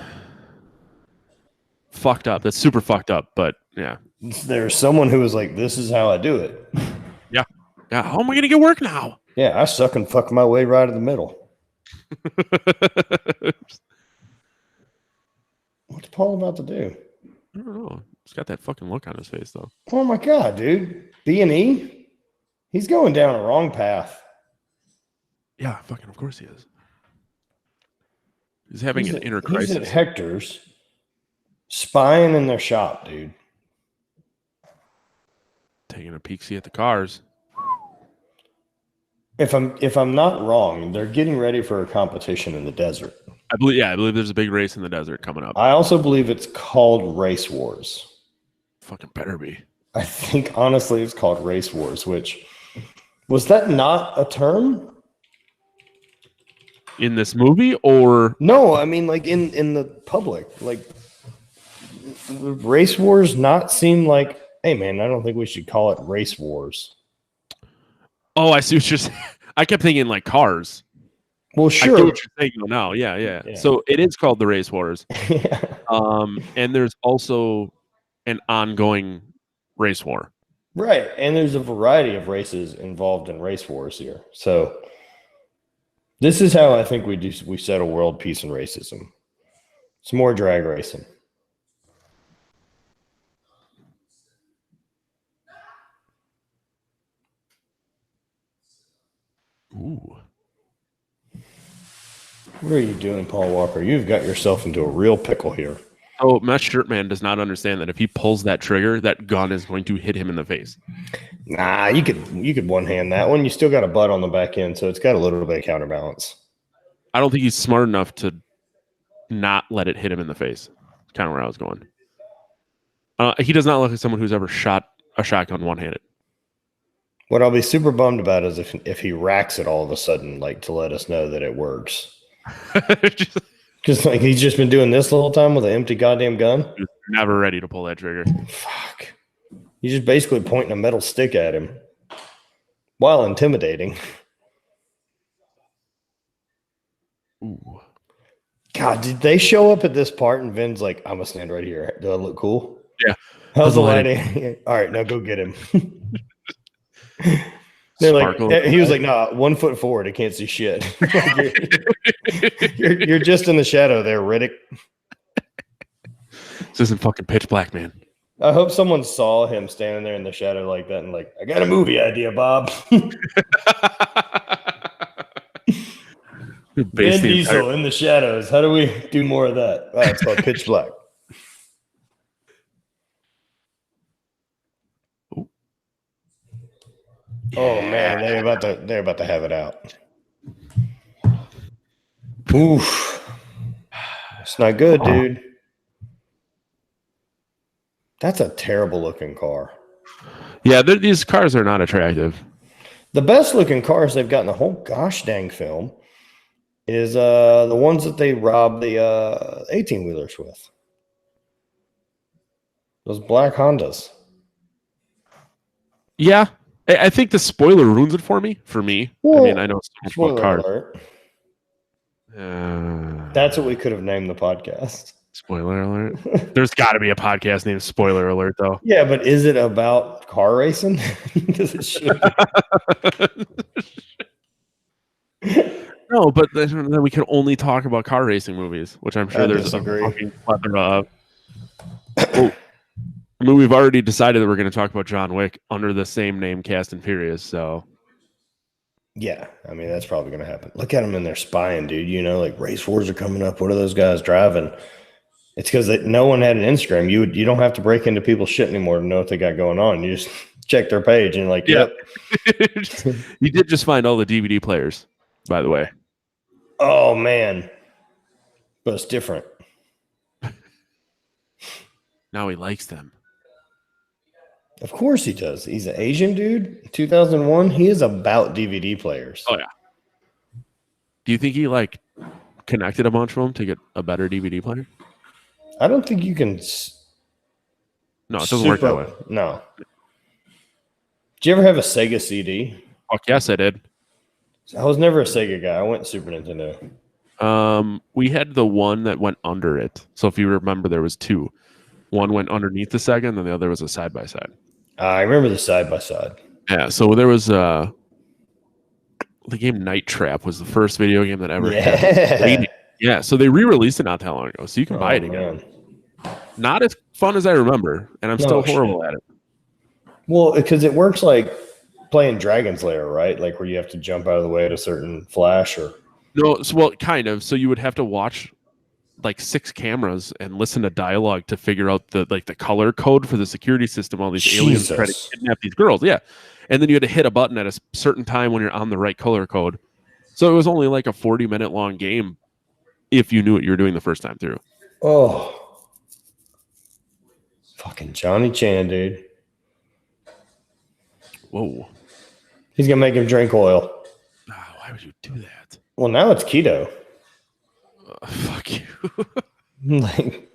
fucked up. That's super fucked up. But yeah. There's someone who was like, "This is how I do it." Yeah. Yeah. How am I gonna get work now? Yeah, I suck and fuck my way right in the middle. What's Paul about to do? I don't know. He's got that fucking look on his face, though. Oh my god, dude! B&E, he's going down a wrong path. Yeah, fucking. Of course he is. He's having an inner crisis. He's at Hector's, spying in their shop, dude. Taking a peek, see at the cars. If I'm not wrong, they're getting ready for a competition in the desert. I believe there's a big race in the desert coming up. I also believe it's called Race Wars. Fucking better be. I think honestly it's called Race Wars, which was that not a term? In this movie or no, I mean like in the public. Like Race Wars not seem like, hey man, I don't think we should call it Race Wars. Oh, I see what you're saying. I kept thinking like cars. Well, sure. I get what you're saying now. Yeah. So it is called the Race Wars. Yeah. And there's also an ongoing race war. Right. And there's a variety of races involved in race wars here. So this is how I think we settle world peace and racism. It's more drag racing. Ooh. What are you doing, Paul Walker? You've got yourself into a real pickle here. Oh, Matt Shirtman does not understand that if he pulls that trigger, that gun is going to hit him in the face. Nah, you could one hand that one. You still got a butt on the back end, so it's got a little bit of counterbalance. I don't think he's smart enough to not let it hit him in the face. That's kind of where I was going. He does not look like someone who's ever shot a shotgun one-handed. What I'll be super bummed about is if he racks it all of a sudden, like to let us know that it works. Because like he's just been doing this the whole time with an empty goddamn gun. He was never ready to pull that trigger. Fuck. He's just basically pointing a metal stick at him while intimidating. Ooh. God, did they show up at this part and Vin's like, I'm gonna stand right here. Do I look cool? Yeah. How's the lighting? All right, now go get him. They're like, he was like, nah, 1 foot forward. I can't see shit. you're just in the shadow there, Riddick. This isn't fucking pitch black, man. I hope someone saw him standing there in the shadow like that and like, I got a movie idea, Bob. Vin Diesel in the shadows. How do we do more of that? Oh, it's called Pitch Black. Oh man, they're about to have it out. Oof. It's not good, dude. That's a terrible looking car. Yeah, these cars are not attractive. The best looking cars they've got in the whole gosh dang film is the ones that they rob the 18-wheelers with. Those black Hondas. Yeah. I think the spoiler ruins it for me. Well, I mean, I know so much about cars. That's what we could have named the podcast. Spoiler alert. There's got to be a podcast named Spoiler Alert, though. Yeah, but is it about car racing? Because it should be. No, but then we can only talk about car racing movies, which I'm sure there's a fucking plethora of. Oh. I mean, we've already decided that we're going to talk about John Wick under the same name, Cast and Furious. So, yeah, I mean that's probably going to happen. Look at them in there spying, dude. You know, like race wars are coming up. What are those guys driving? It's because no one had an Instagram. You don't have to break into people's shit anymore to know what they got going on. You just check their page and like, yep. You did just find all the DVD players, by the way. Oh man, but it's different. Now he likes them. Of course he does. He's an Asian dude. 2001. He is about DVD players. Oh yeah. Do you think he like connected a bunch of them to get a better DVD player? I don't think you can. No, it doesn't work that way. No. Did you ever have a Sega CD? Fuck yes, I did. I was never a Sega guy. I went Super Nintendo. We had the one that went under it. So if you remember, there was two. One went underneath the Sega, and then the other was a side by side. I remember the side by side. Yeah. So there was the game Night Trap was the first video game that ever had rating. Yeah. So they re-released it not that long ago, so you can buy it again. Man. Not as fun as I remember, and I'm still horrible at it. Well, because it works like playing Dragon's Lair, right? Like where you have to jump out of the way at a certain flash, or no. So, well, kind of. So you would have to watch like 6 cameras and listen to dialogue to figure out the color code for the security system. All these aliens try to kidnap these girls. Yeah. And then you had to hit a button at a certain time when you're on the right color code. So it was only like a 40-minute long game if you knew what you were doing the first time through. Oh. Fucking Johnny Chan, dude. Whoa. He's going to make him drink oil. Oh, why would you do that? Well, now it's keto. Fuck you. Like,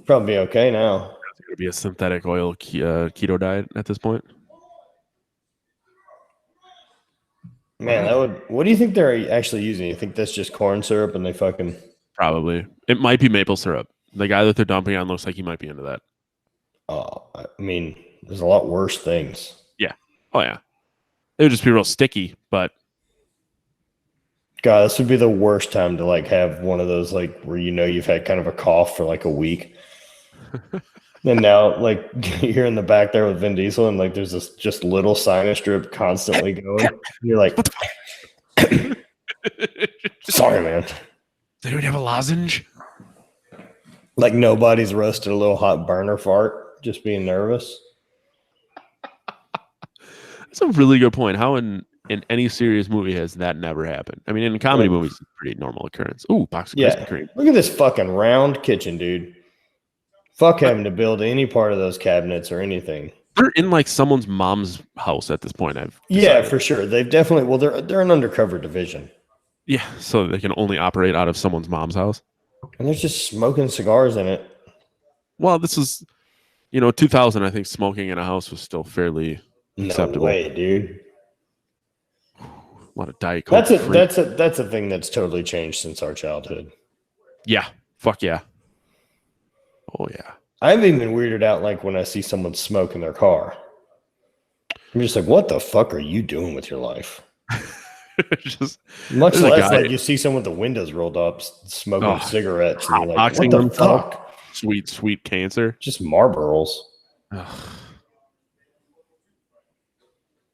probably okay now. It's going to be a synthetic oil keto diet at this point. Man, that would. What do you think they're actually using? You think that's just corn syrup and they fucking. Probably. It might be maple syrup. The guy that they're dumping on looks like he might be into that. Oh, I mean, there's a lot worse things. Yeah. Oh, yeah. It would just be real sticky, but. God, this would be the worst time to like have one of those like where you've had kind of a cough for like a week. And now like you're in the back there with Vin Diesel and like there's this just little sinus drip constantly going. You're like, sorry, man. Does anyone have a lozenge? Like nobody's roasted a little hot burner fart, just being nervous. That's a really good point. How in any serious movie has that never happened? I mean, in comedy movies, it's a pretty normal occurrence. Ooh, box of Krispy Kreme. Look at this fucking round kitchen, dude. Fuck having to build any part of those cabinets or anything. They're in like someone's mom's house at this point. Yeah, for sure. They've definitely. Well, they're an undercover division. Yeah, so they can only operate out of someone's mom's house. And there's just smoking cigars in it. Well, this is, 2000. I think smoking in a house was still fairly acceptable. No way, dude. A lot of Diet Coke. That's a thing that's totally changed since our childhood. Yeah. Fuck yeah. Oh yeah. I've even been weirded out like when I see someone smoke in their car. I'm just like, what the fuck are you doing with your life? Much less like you see someone with the windows rolled up smoking cigarettes and you're like, what the fuck? Sweet cancer. Just Marlboros.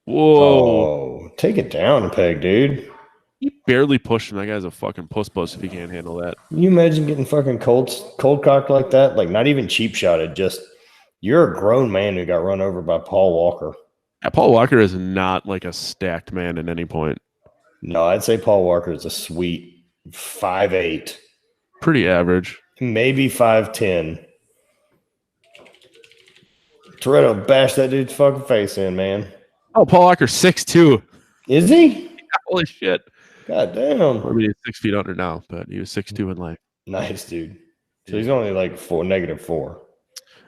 Whoa. Oh, take it down, Peg, dude. You barely pushed him. That guy's a fucking puss if he can't handle that. Can you imagine getting fucking cold cocked like that? Like not even cheap shotted, just you're a grown man who got run over by Paul Walker. Yeah, Paul Walker is not like a stacked man at any point. No, I'd say Paul Walker is a sweet 5'8". Pretty average. Maybe 5'10". Toretto bashed that dude's fucking face in, man. Oh, Paul Walker 6'2". Is he? Holy shit. God damn. I mean, he's 6 feet under now, but he was 6'2" in life. Nice, dude. So he's only like -4.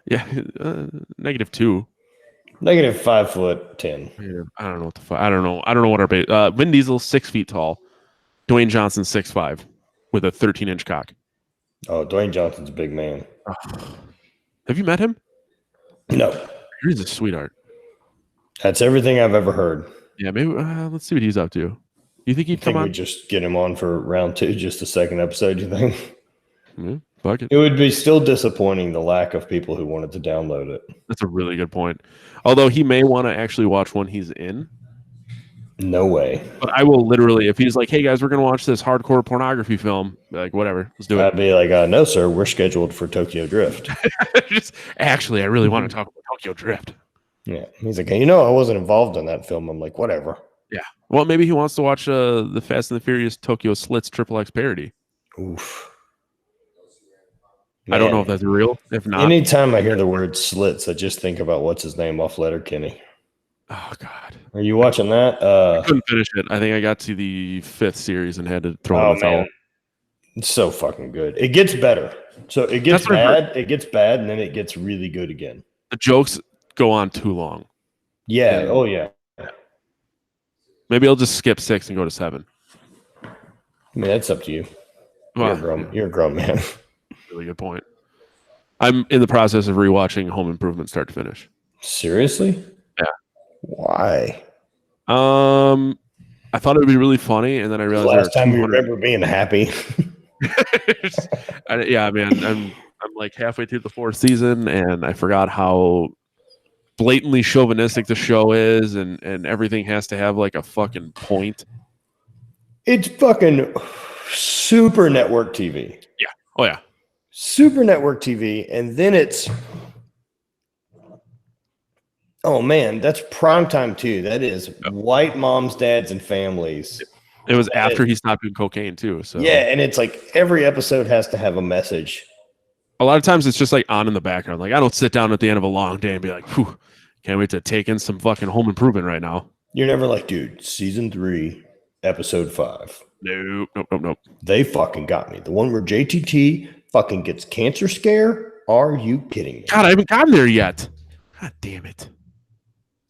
Yeah, -2. -5'10". Yeah, I don't know what the fuck. I don't know what our base. Vin Diesel 6 feet tall. Dwayne Johnson 6'5" with a 13-inch cock. Oh, Dwayne Johnson's a big man. Have you met him? No. He's a sweetheart. That's everything I've ever heard. Yeah, maybe let's see what he's up to. You think he'd come on? We just get him on for round 2, just the second episode, you think? Yeah, fuck it. It would be still disappointing, the lack of people who wanted to download it. That's a really good point. Although he may want to actually watch one he's in. No way. But I will literally, if he's like, hey guys, we're going to watch this hardcore pornography film, like, whatever, let's do it. I'd be like, no, sir, we're scheduled for Tokyo Drift. Actually, I really want to talk about Tokyo Drift. Yeah. He's like, I wasn't involved in that film. I'm like, whatever. Yeah. Well, maybe he wants to watch the Fast and the Furious Tokyo Slits XXX parody. Oof. Man. I don't know if that's real. If not, anytime I hear the word slits, I just think about what's his name off Letterkenny. Oh God. Are you watching that? I couldn't finish it. I think I got to the 5th series and had to throw in the towel. It's so fucking good. It gets better. So it gets bad, it gets bad, and then it gets really good again. The jokes go on too long. Yeah. And, oh, yeah. Maybe I'll just skip 6 and go to 7. I mean, that's up to you. Well, you're a grown man. Really good point. I'm in the process of rewatching Home Improvement start to finish. Seriously? Yeah. Why? I thought it would be really funny, and then I realized last time you remember being happy. Yeah, man. I'm like halfway through the 4th season, and I forgot how blatantly chauvinistic the show is, and everything has to have like a fucking point. It's fucking super network TV. Yeah. Oh yeah. Super network TV, and then it's oh man, that's primetime too. That is white moms, dads, and families. It was after he stopped doing cocaine too. So yeah, and it's like every episode has to have a message. A lot of times it's just like on in the background. Like I don't sit down at the end of a long day and be like, "Whew, can't wait to take in some fucking Home Improvement right now." You're never like, dude, season 3, episode 5. Nope. They fucking got me. The one where JTT fucking gets cancer scare. Are you kidding me? God, I haven't gotten there yet. God damn it.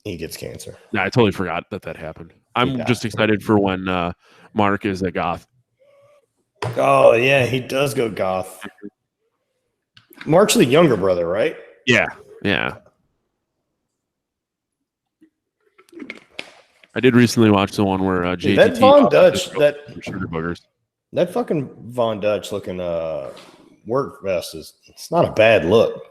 He gets cancer. No, I totally forgot that happened. I'm just excited for when Mark is a goth. Oh, yeah, he does go goth. Mark's the younger brother, right? Yeah. I did recently watch the one where JTT... That Von Dutch, that fucking Von Dutch looking work vest it's not a bad look.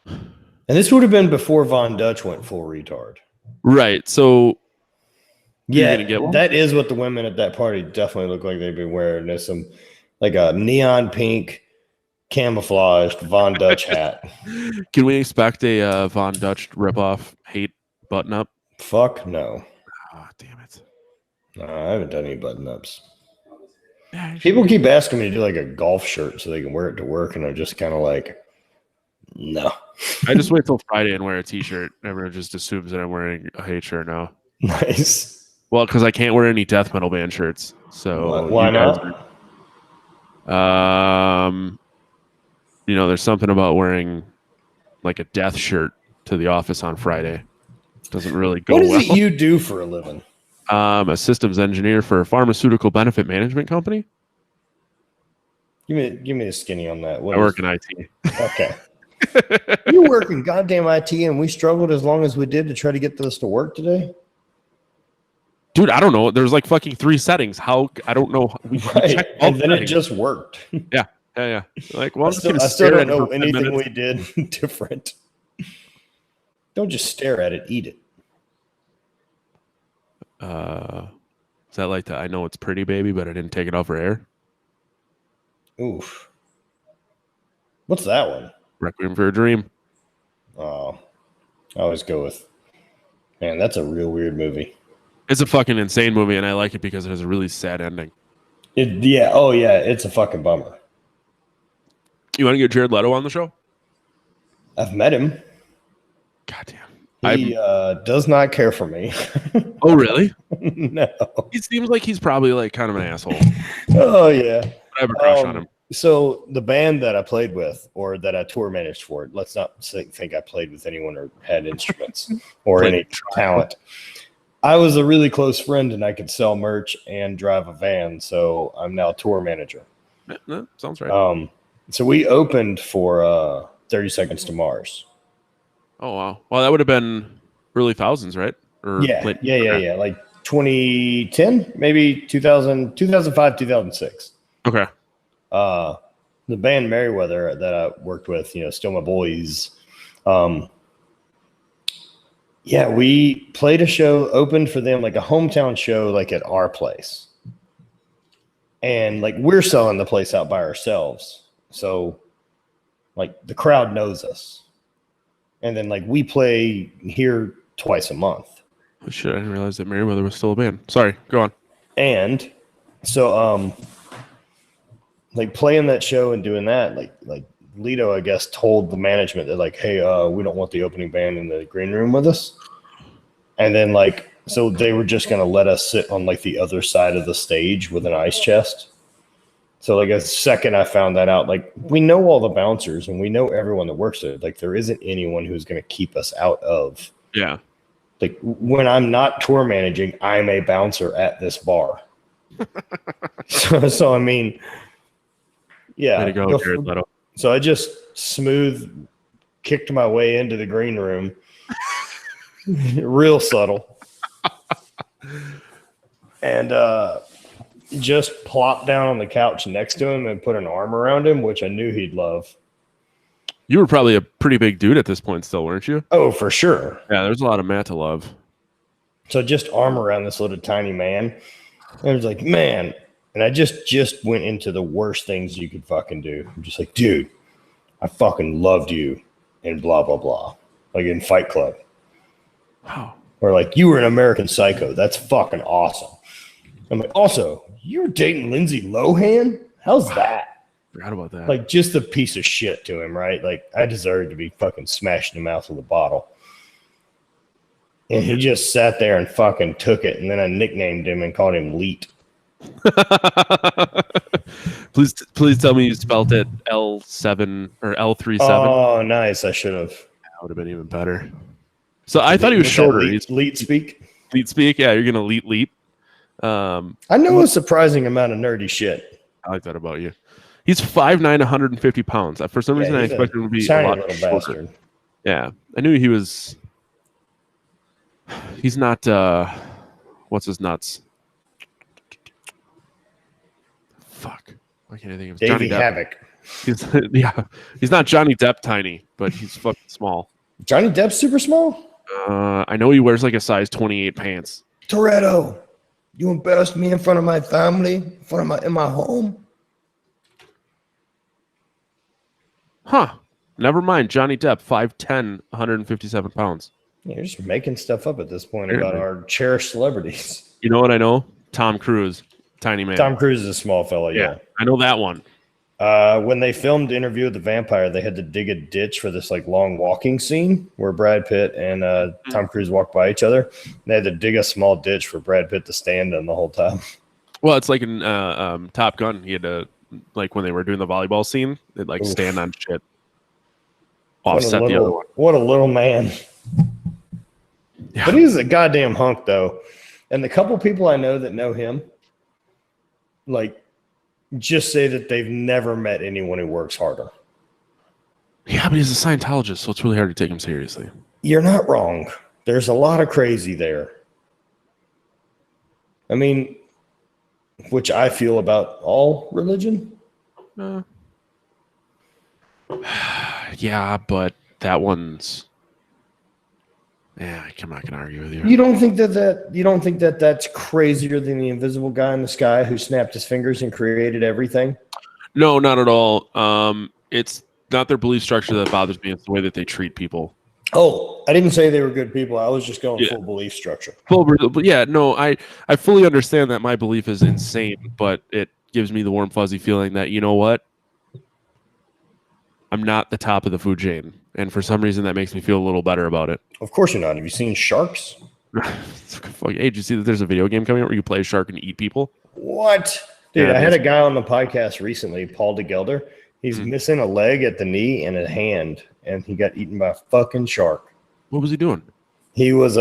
And this would have been before Von Dutch went full retard. Right. So yeah, that is what the women at that party definitely look like they've been wearing. There's some like a neon pink camouflaged Von Dutch hat. Can we expect a Von Dutch ripoff hate button up? Fuck no. Oh, damn it. No, I haven't done any button ups. People keep asking me to do like a golf shirt so they can wear it to work, and I'm just kind of like, no. I just wait till Friday and wear a t-shirt. Everyone just assumes that I'm wearing a hate shirt now. Nice. Well, because I can't wear any death metal band shirts. So why not? There's something about wearing like a death shirt to the office on Friday. Doesn't really go well. What is it you do for a living? I'm a systems engineer for a pharmaceutical benefit management company. Give me a skinny on that. I work in IT. Okay. You work in goddamn IT, and we struggled as long as we did to try to get this to work today? Dude, I don't know. There's like fucking 3 settings. How? I don't know. Right. And then it just worked. Yeah. Like, well, I still don't know anything we did different. Don't just stare at it. Eat it. Is that like I know it's pretty, baby, but I didn't take it off for air? Oof. What's that one? Requiem for a Dream. Oh, I always go with, man, that's a real weird movie. It's a fucking insane movie, and I like it because it has a really sad ending. It's a fucking bummer. You want to get Jared Leto on the show? I've met him. Goddamn. He does not care for me. Oh, really? No. He seems like he's probably like kind of an asshole. Oh, yeah. I have a crush on him. So the band that I played with, or that I tour managed for, let's not think I played with anyone or had instruments or any talent. I was a really close friend, and I could sell merch and drive a van, so I'm now tour manager. That sounds right. So we opened for 30 Seconds to Mars. Oh, wow. Well, that would have been early thousands, right? Or yeah. Like 2010, maybe 2005, 2006. Okay. The band Merriweather that I worked with, Still My Boys. We played a show, opened for them, like a hometown show, like at our place. And like we're selling the place out by ourselves. So like the crowd knows us. And then like we play here twice a month. Oh, shit, I didn't realize that Merriweather was still a band. Sorry, go on. And so like playing that show and doing that, like Lito, I guess, told the management that like, hey, we don't want the opening band in the green room with us. And then like, so they were just going to let us sit on like the other side of the stage with an ice chest. So like a second I found that out, like we know all the bouncers and we know everyone that works there. Like there isn't anyone who's going to keep us out of. Yeah. Like when I'm not tour managing, I'm a bouncer at this bar. so I mean, yeah. Way to go, Jared Leto. So I just kicked my way into the green room. Real subtle. And just plopped down on the couch next to him and put an arm around him, which I knew he'd love. You were probably a pretty big dude at this point still, weren't you? Oh, for sure. Yeah, there's a lot of Matt to love. So just arm around this little tiny man. And I was like, man. And I just went into the worst things you could fucking do. I'm just like, dude, I fucking loved you and blah, blah, blah. Like in Fight Club. Wow. Or like, you were an American Psycho. That's fucking awesome. I'm like, also, you were dating Lindsay Lohan? How's that? Forgot about that. Like, just a piece of shit to him, right? Like, I deserved to be fucking smashed in the mouth with a bottle. And he just sat there and fucking took it. And then I nicknamed him and called him Leet. Please tell me you spelled it L7 or L37. Oh, nice. I should have. That would have been even better. So I thought he was shorter. Leet speak? Leet speak? Yeah, you're going to leet. I know a surprising amount of nerdy shit. I like that about you. He's 5'9", 150 pounds. For some reason, I expected him to be a lot shorter. Bastard. Yeah, I knew he was. He's not. What's his nuts? Fuck. Why can't I think of Davey Havoc? He's not Johnny Depp tiny, but he's fucking small. Johnny Depp's super small? I know he wears like a size 28 pants. Toretto, you embarrassed me in front of my family, in my home. Huh. Never mind. Johnny Depp, 5'10", 157 pounds. Yeah, you're just making stuff up at this point about our cherished celebrities. You know what I know? Tom Cruise, tiny man. Tom Cruise is a small fella, yeah. I know that one. When they filmed Interview with the Vampire, they had to dig a ditch for this like long walking scene where Brad Pitt and Tom Cruise walked by each other. They had to dig a small ditch for Brad Pitt to stand in the whole time. Well, it's like in Top Gun. He had to, like when they were doing the volleyball scene, they'd like stand on shit. Offset the other one. What a little man. Yeah. But he's a goddamn hunk, though. And the couple people I know that know him, like, just say that they've never met anyone who works harder. Yeah, but he's a Scientologist, so it's really hard to take him seriously. You're not wrong. There's a lot of crazy there. I mean, which I feel about all religion. Yeah, but that one's. Yeah, I'm not gonna argue with you. You don't think that that's crazier than the invisible guy in the sky who snapped his fingers and created everything? No, not at all. It's not their belief structure that bothers me. It's the way that they treat people. Oh, I didn't say they were good people. I was just going full belief structure. I fully understand that my belief is insane, but it gives me the warm fuzzy feeling that, you know what? I'm not the top of the food chain. And for some reason, that makes me feel a little better about it. Of course you're not. Have you seen Sharks? Hey, did you see that there's a video game coming out where you play a shark and eat people? What? Dude, I had a guy on the podcast recently, Paul DeGelder. He's missing a leg at the knee and a hand, and he got eaten by a fucking shark. What was he doing? He was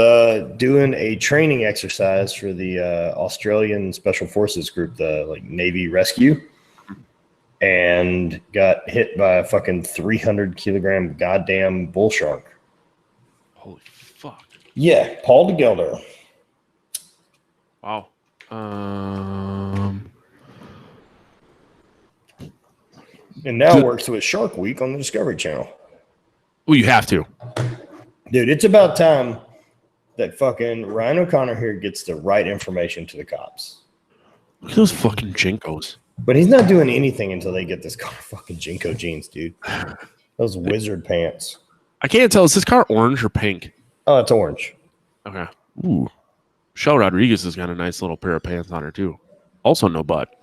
doing a training exercise for the Australian Special Forces group, the Navy Rescue. And got hit by a fucking 300-kilogram goddamn bull shark. Holy fuck. Yeah, Paul DeGelder. Wow. And now works with Shark Week on the Discovery Channel. Well, you have to. Dude, it's about time that fucking Ryan O'Connor here gets the right information to the cops. Look at those fucking jinkos. But he's not doing anything until they get this car fucking Jinko jeans, dude. Those wizard pants. I can't tell. Is this car orange or pink? Oh, it's orange. Okay. Ooh. Shell Rodriguez has got a nice little pair of pants on her, too. Also no butt.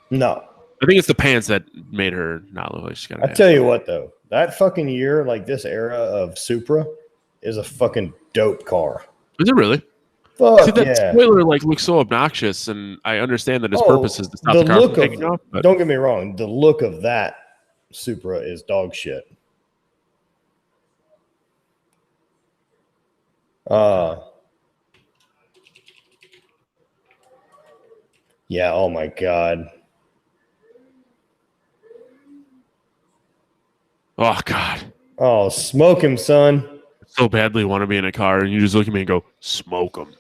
No. I think it's the pants that made her not look like she's got an ass. tell you what, though. That fucking year, like this era of Supra, is a fucking dope car. Is it really? Fuck See, that yeah. spoiler looks so obnoxious, and I understand that his purpose is to stop the car from taking off. But don't get me wrong, the look of that Supra is dog shit. Yeah, oh my God. Oh God. Oh, smoke him, son. So badly want to be in a car, and you just look at me and go, "Smoke him."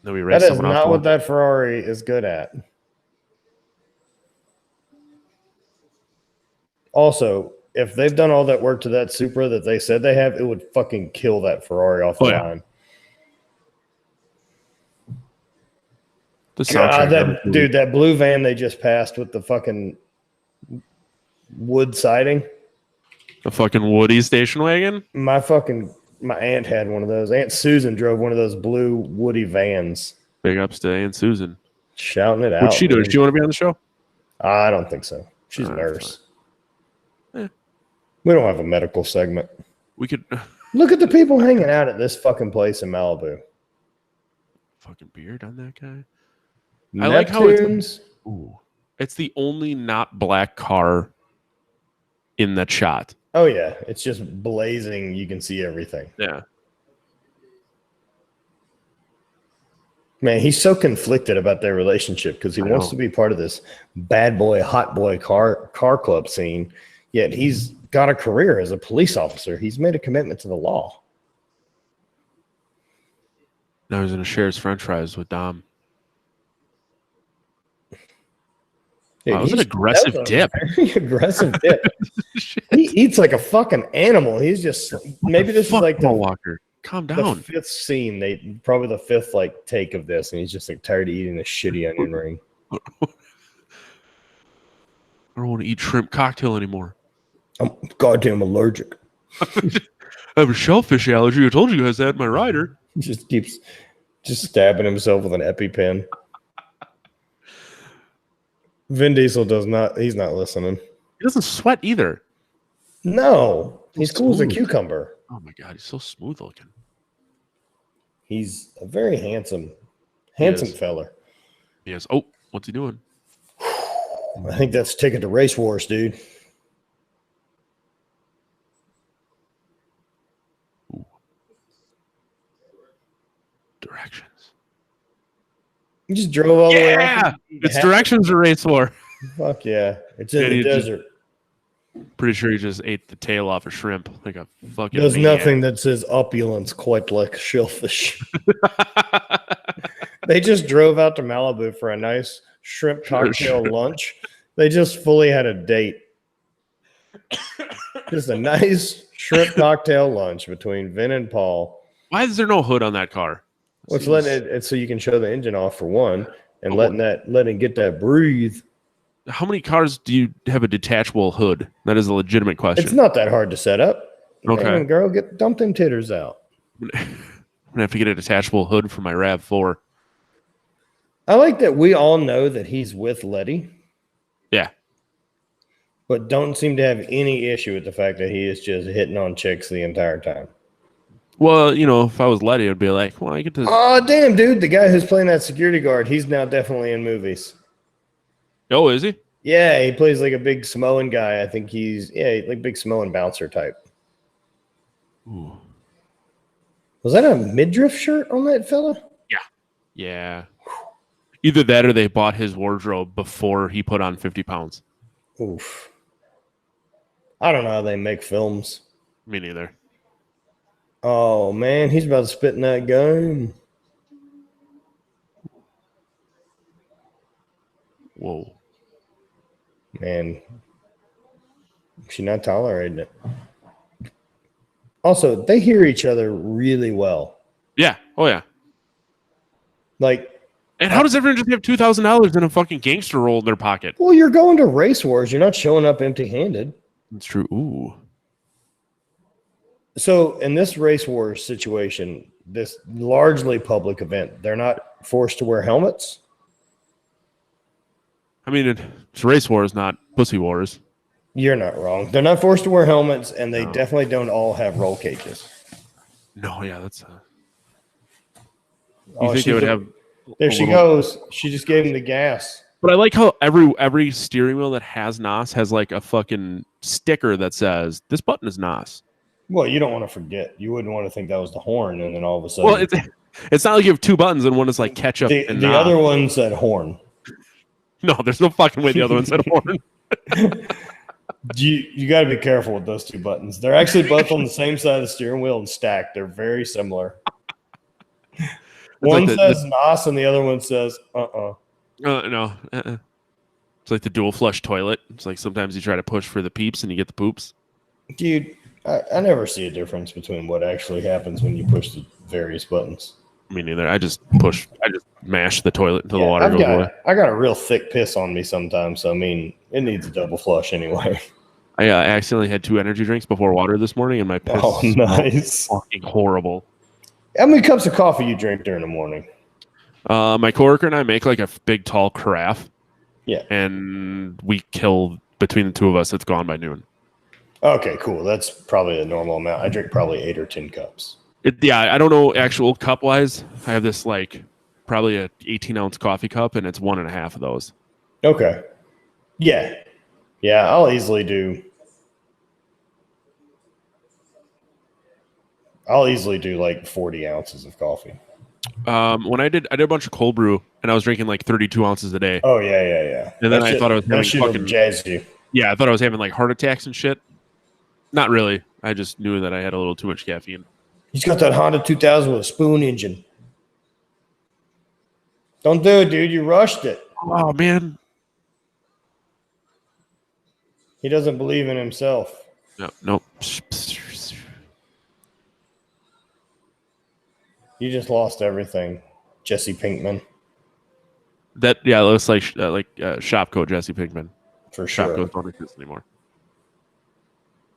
Then we race That is someone not off. what that Ferrari is good at. Also, if they've done all that work to that Supra that they said they have, it would fucking kill that Ferrari off the line. The God, soundtrack, that blue van they just passed with the fucking wood siding. the fucking Woody station wagon. My aunt had one of those. Aunt Susan drove one of those blue Woody vans. Big ups to Aunt Susan. Shouting it out. What'd she do? Does she want to be on the show? I don't think so. She's a nurse. Yeah. We don't have a medical segment. We could look at the people hanging out at this fucking place in Malibu. Fucking beard on that guy. Neptunes. I like how it's the only not black car in that shot. Oh yeah, it's just blazing. You can see everything. Yeah. Man, he's so conflicted about their relationship because he wants to be part of this bad boy, hot boy car club scene. Yet he's got a career as a police officer. He's made a commitment to the law. Now he's going to share his French fries with Dom. Dude, that was an aggressive dip. Very aggressive dip. He eats like a fucking animal. He's just maybe this is like the Walker. Calm down. The fifth scene, probably the fifth take of this, and he's just tired of eating this shitty onion ring. I don't want to eat shrimp cocktail anymore. I'm goddamn allergic. I have a shellfish allergy. I told you guys that in my rider. He just keeps stabbing himself with an EpiPen. Vin Diesel he's not listening. He doesn't sweat either. No, he's cool as a cucumber. Oh my God, he's so smooth looking. He's a very handsome fella. Yes. Oh, what's he doing? I think that's Ticket to Race Wars, dude. Ooh. Directions. You just drove all the way out. Yeah, it's Directions or Race War. Fuck yeah. It's in the desert. Pretty sure he just ate the tail off a shrimp like a fucking There's maniac. nothing that says opulence quite like shellfish. They just drove out to Malibu for a nice shrimp cocktail lunch. They just fully had a date. Just a nice shrimp cocktail lunch between Vin and Paul. Why is there no hood on that car? Well, it's letting it so you can show the engine off for one, and letting it get that breathe. How many cars do you have a detachable hood? That is a legitimate question. It's not that hard to set up. Okay, man, girl, dump them titters out. I'm gonna have to get a detachable hood for my RAV4. I like that we all know that he's with Letty. Yeah, but don't seem to have any issue with the fact that he is just hitting on chicks the entire time. Well, if I was Letty, I'd be like, well, I get to. Oh, damn, dude. The guy who's playing that security guard, he's now definitely in movies. Oh, is he? Yeah, he plays like a big Samoan guy. I think he's, like big Samoan bouncer type. Ooh. Was that a midriff shirt on that fella? Yeah. Yeah. Either that or they bought his wardrobe before he put on 50 pounds. Oof. I don't know how they make films. Me neither. Oh, man, he's about to spit in that gun. Whoa. Man, she's not tolerating it. Also, they hear each other really well. Yeah. Oh, yeah. And how does everyone just have $2,000 in a fucking gangster roll in their pocket? Well, you're going to Race Wars. You're not showing up empty-handed. That's true. Ooh. So in this Race Wars situation, this largely public event, they're not forced to wear helmets? I mean, it's Race Wars, not Pussy Wars. You're not wrong. They're not forced to wear helmets, and they definitely don't all have roll cages. No, yeah, that's You think they would have? There she goes. She just gave him the gas. But I like how every steering wheel that has NOS has like a fucking sticker that says this button is NOS. Well, you don't want to forget. You wouldn't want to think that was the horn, and then all of a sudden, well, it's not like you have two buttons and one is like ketchup. And the other one said horn. No, there's no fucking way the other one said horn. You got to be careful with those two buttons. They're actually both on the same side of the steering wheel and stacked. They're very similar. One says NOS and the other one says no. It's like the dual flush toilet. It's like sometimes you try to push for the peeps and you get the poops. Dude, I never see a difference between what actually happens when you push the various buttons. Me neither. I just mash the toilet until the water goes away. I got a real thick piss on me sometimes, so I mean, it needs a double flush anyway. I accidentally had 2 energy drinks before water this morning, and my piss nice. fucking horrible. How many cups of coffee you drink during the morning? My coworker and I make like a big tall carafe. Yeah. And we kill, between the two of us, it's gone by noon. Okay, cool. That's probably a normal amount. I drink probably 8 or 10 cups. I don't know actual cup wise. I have this like probably a 18-ounce coffee cup, and it's 1.5 of those. Okay. Yeah. I'll easily do like 40 ounces of coffee. When I did a bunch of cold brew, and I was drinking like 32 ounces a day. Oh yeah. And then I thought I was having fucking jazz you. Yeah, I thought I was having like heart attacks and shit. Not really. I just knew that I had a little too much caffeine. He's got that Honda 2000 with a spoon engine. Don't do it, dude. You rushed it. Oh, man. He doesn't believe in himself. No. You just lost everything, Jesse Pinkman. That looks like Shopco Jesse Pinkman. For sure. Shopco's don't exist anymore.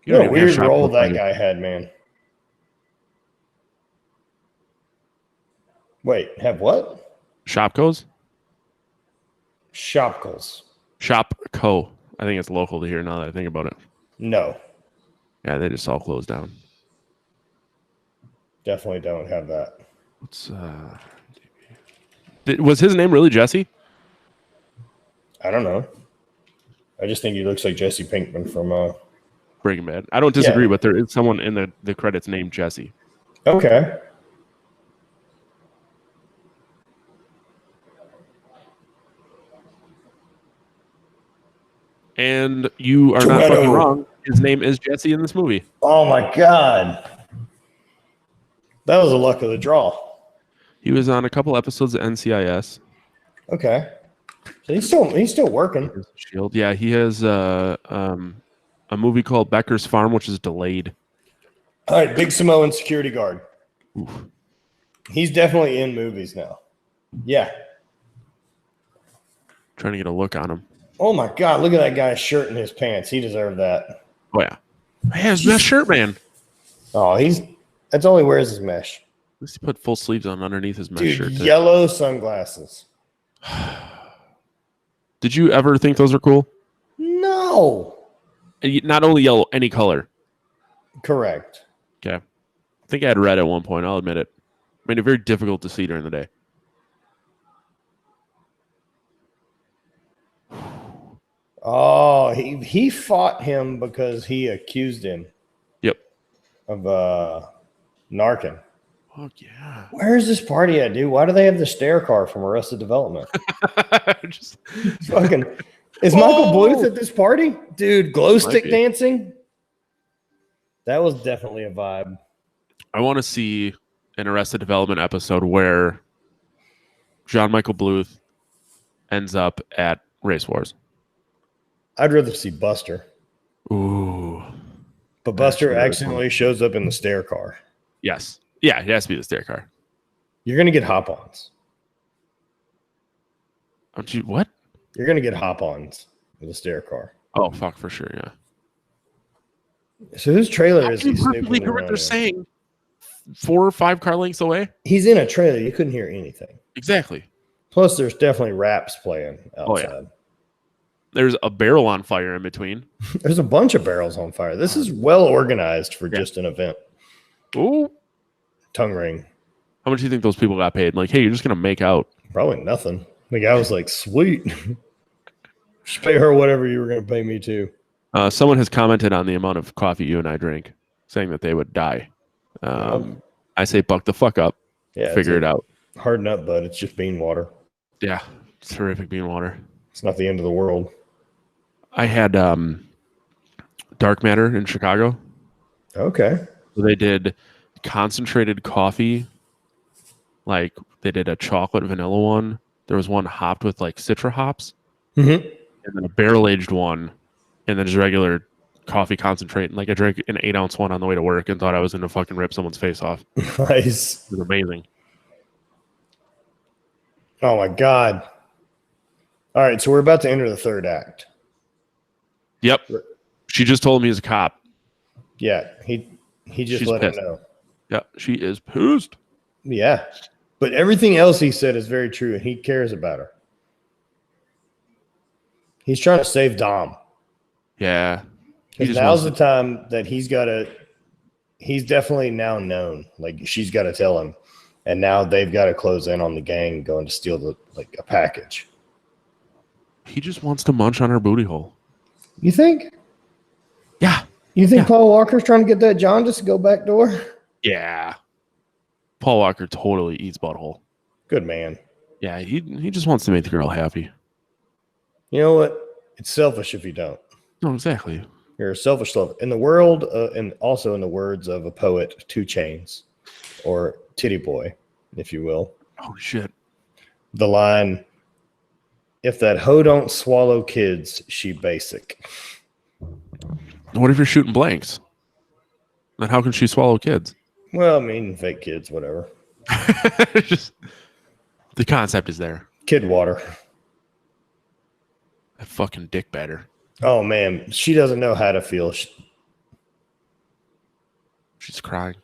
You know, weird role that guy had, man. Wait, have what? Shopco's? Shopco's. Shopco. I think it's local to here now that I think about it. No. Yeah, they just all closed down. Definitely don't have that. Was his name really Jesse? I don't know. I just think he looks like Jesse Pinkman from Breaking Bad. I don't disagree, but there is someone in the credits named Jesse. Okay. And you are not fucking wrong. His name is Jesse in this movie. Oh my god. That was a luck of the draw. He was on a couple episodes of NCIS. Okay. So he's still working. Shield. Yeah, he has a movie called Becker's Farm, which is delayed. All right, Big Samoan security guard. Oof. He's definitely in movies now. Yeah. Trying to get a look on him. Oh my god, look at that guy's shirt and his pants. He deserved that. Oh yeah. Hey, his mesh shirt, man. Oh, that's all he wears is mesh. At least he put full sleeves on underneath his mesh Dude, shirt. Yellow sunglasses. Did you ever think those were cool? No. Not only yellow, any color. Correct. Okay. I think I had red at one point. I'll admit it. Made it very difficult to see during the day. Oh, he fought him because he accused him. Yep. Of narking. Oh yeah. Where's this party at, dude? Why do they have the stair car from Arrested Development? Just fucking. Is Michael Bluth at this party, dude? Glow stick dancing. That was definitely a vibe. I want to see an Arrested Development episode where John Michael Bluth ends up at Race Wars. I'd rather see Buster. Ooh. But Buster accidentally shows up in the stair car. Yes. Yeah, it has to be the stair car. You're going to get hop-ons. Aren't you? What? You're going to get hop-ons with a stair car. Oh, fuck, for sure, yeah. So whose trailer is he I perfectly hear what they're saying. 4 or 5 car lengths away? He's in a trailer. You couldn't hear anything. Exactly. Plus, there's definitely raps playing outside. Oh, yeah. There's a barrel on fire in between. There's a bunch of barrels on fire. This is well organized for just an event. Ooh. Tongue ring. How much do you think those people got paid? Like, hey, you're just gonna make out? Probably nothing. The guy was like, "Sweet, just pay her whatever you were going to pay me too." Someone has commented on the amount of coffee you and I drink, saying that they would die. I say, buck the fuck up. Yeah, figure it out. Harden up, bud. It's just bean water. Yeah, it's terrific bean water. It's not the end of the world. I had Dark Matter in Chicago. Okay. So they did concentrated coffee. Like they did a chocolate vanilla one. There was one hopped with like citra hops, and then a barrel aged one, and then just regular coffee concentrate. Like I drank an 8-ounce one on the way to work and thought I was going to fucking rip someone's face off. Nice. It was amazing. Oh my God. All right, so we're about to enter the third act. Yep. She just told him he's a cop. Yeah, he just let him know. Yeah, she is pissed. Yeah, but everything else he said is very true, and he cares about her. He's trying to save Dom. Yeah. Because now's the time that he's definitely now known. Like, she's got to tell him. And now they've got to close in on the gang going to steal a package. He just wants to munch on her booty hole. You think? Yeah. You think Paul Walker's trying to get that jaundice to go back door? Yeah. Paul Walker totally eats butthole. Good man. Yeah, he just wants to make the girl happy. You know what? It's selfish if you don't. No, exactly. You're a selfish love. In the world, and also in the words of a poet, 2 Chainz, or Titty Boy, if you will. Oh, shit. The line, "If that hoe don't swallow kids, she basic." What if you're shooting blanks? Then how can she swallow kids? Well, I mean, fake kids, whatever. Just, the concept is there. Kid water. That fucking dick batter. Oh, man. She doesn't know how to feel. She's crying.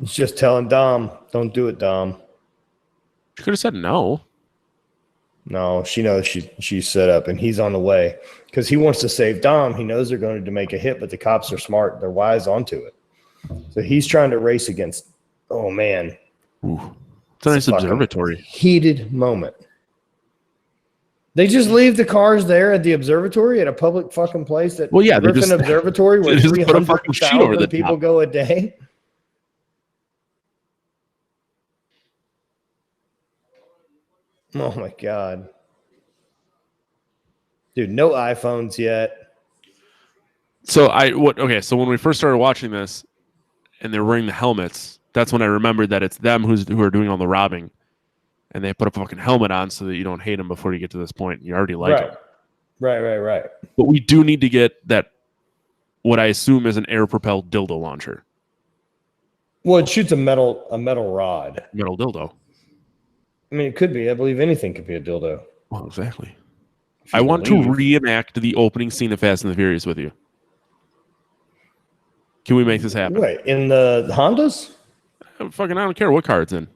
She's just telling Dom, "Don't do it, Dom." She could have said no. No, she knows she's set up, and he's on the way. Because he wants to save Dom. He knows they're going to make a hit, but the cops are smart. They're wise onto it. So he's trying to race against, oh, man. Ooh. It's a nice observatory. Heated moment. They just leave the cars there at the observatory at a public fucking place that Griffin Observatory where 300,000 people go a day. Oh my God. Dude, no iPhones yet. So when we first started watching this and they're wearing the helmets, that's when I remembered that it's them who are doing all the robbing. And they put a fucking helmet on so that you don't hate them before you get to this point. You already like them. Right. But we do need to get that, what I assume is an air-propelled dildo launcher. Well, it shoots a metal rod. Metal dildo. I mean, it could be. I believe anything could be a dildo. Well, exactly. I want to reenact the opening scene of Fast and the Furious with you. Can we make this happen? Wait, in the Hondas? I don't care what car it's in.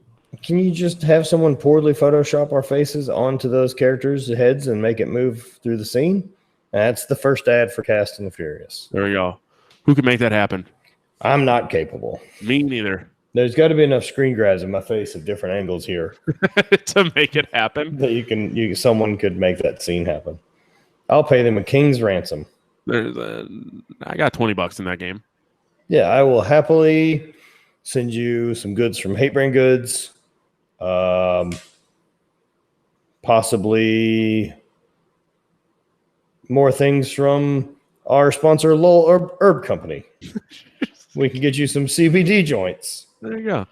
Can you just have someone poorly Photoshop our faces onto those characters' heads and make it move through the scene? That's the first ad for Fast and the Furious. There we go. Who can make that happen? I'm not capable. Me neither. There's got to be enough screen grabs in my face at different angles here to make it happen. That someone could make that scene happen. I'll pay them a king's ransom. I got $20 in that game. Yeah, I will happily send you some goods from Hate Brand Goods. Possibly more things from our sponsor, Lowell Herb Company. We can get you some CBD joints. There you go.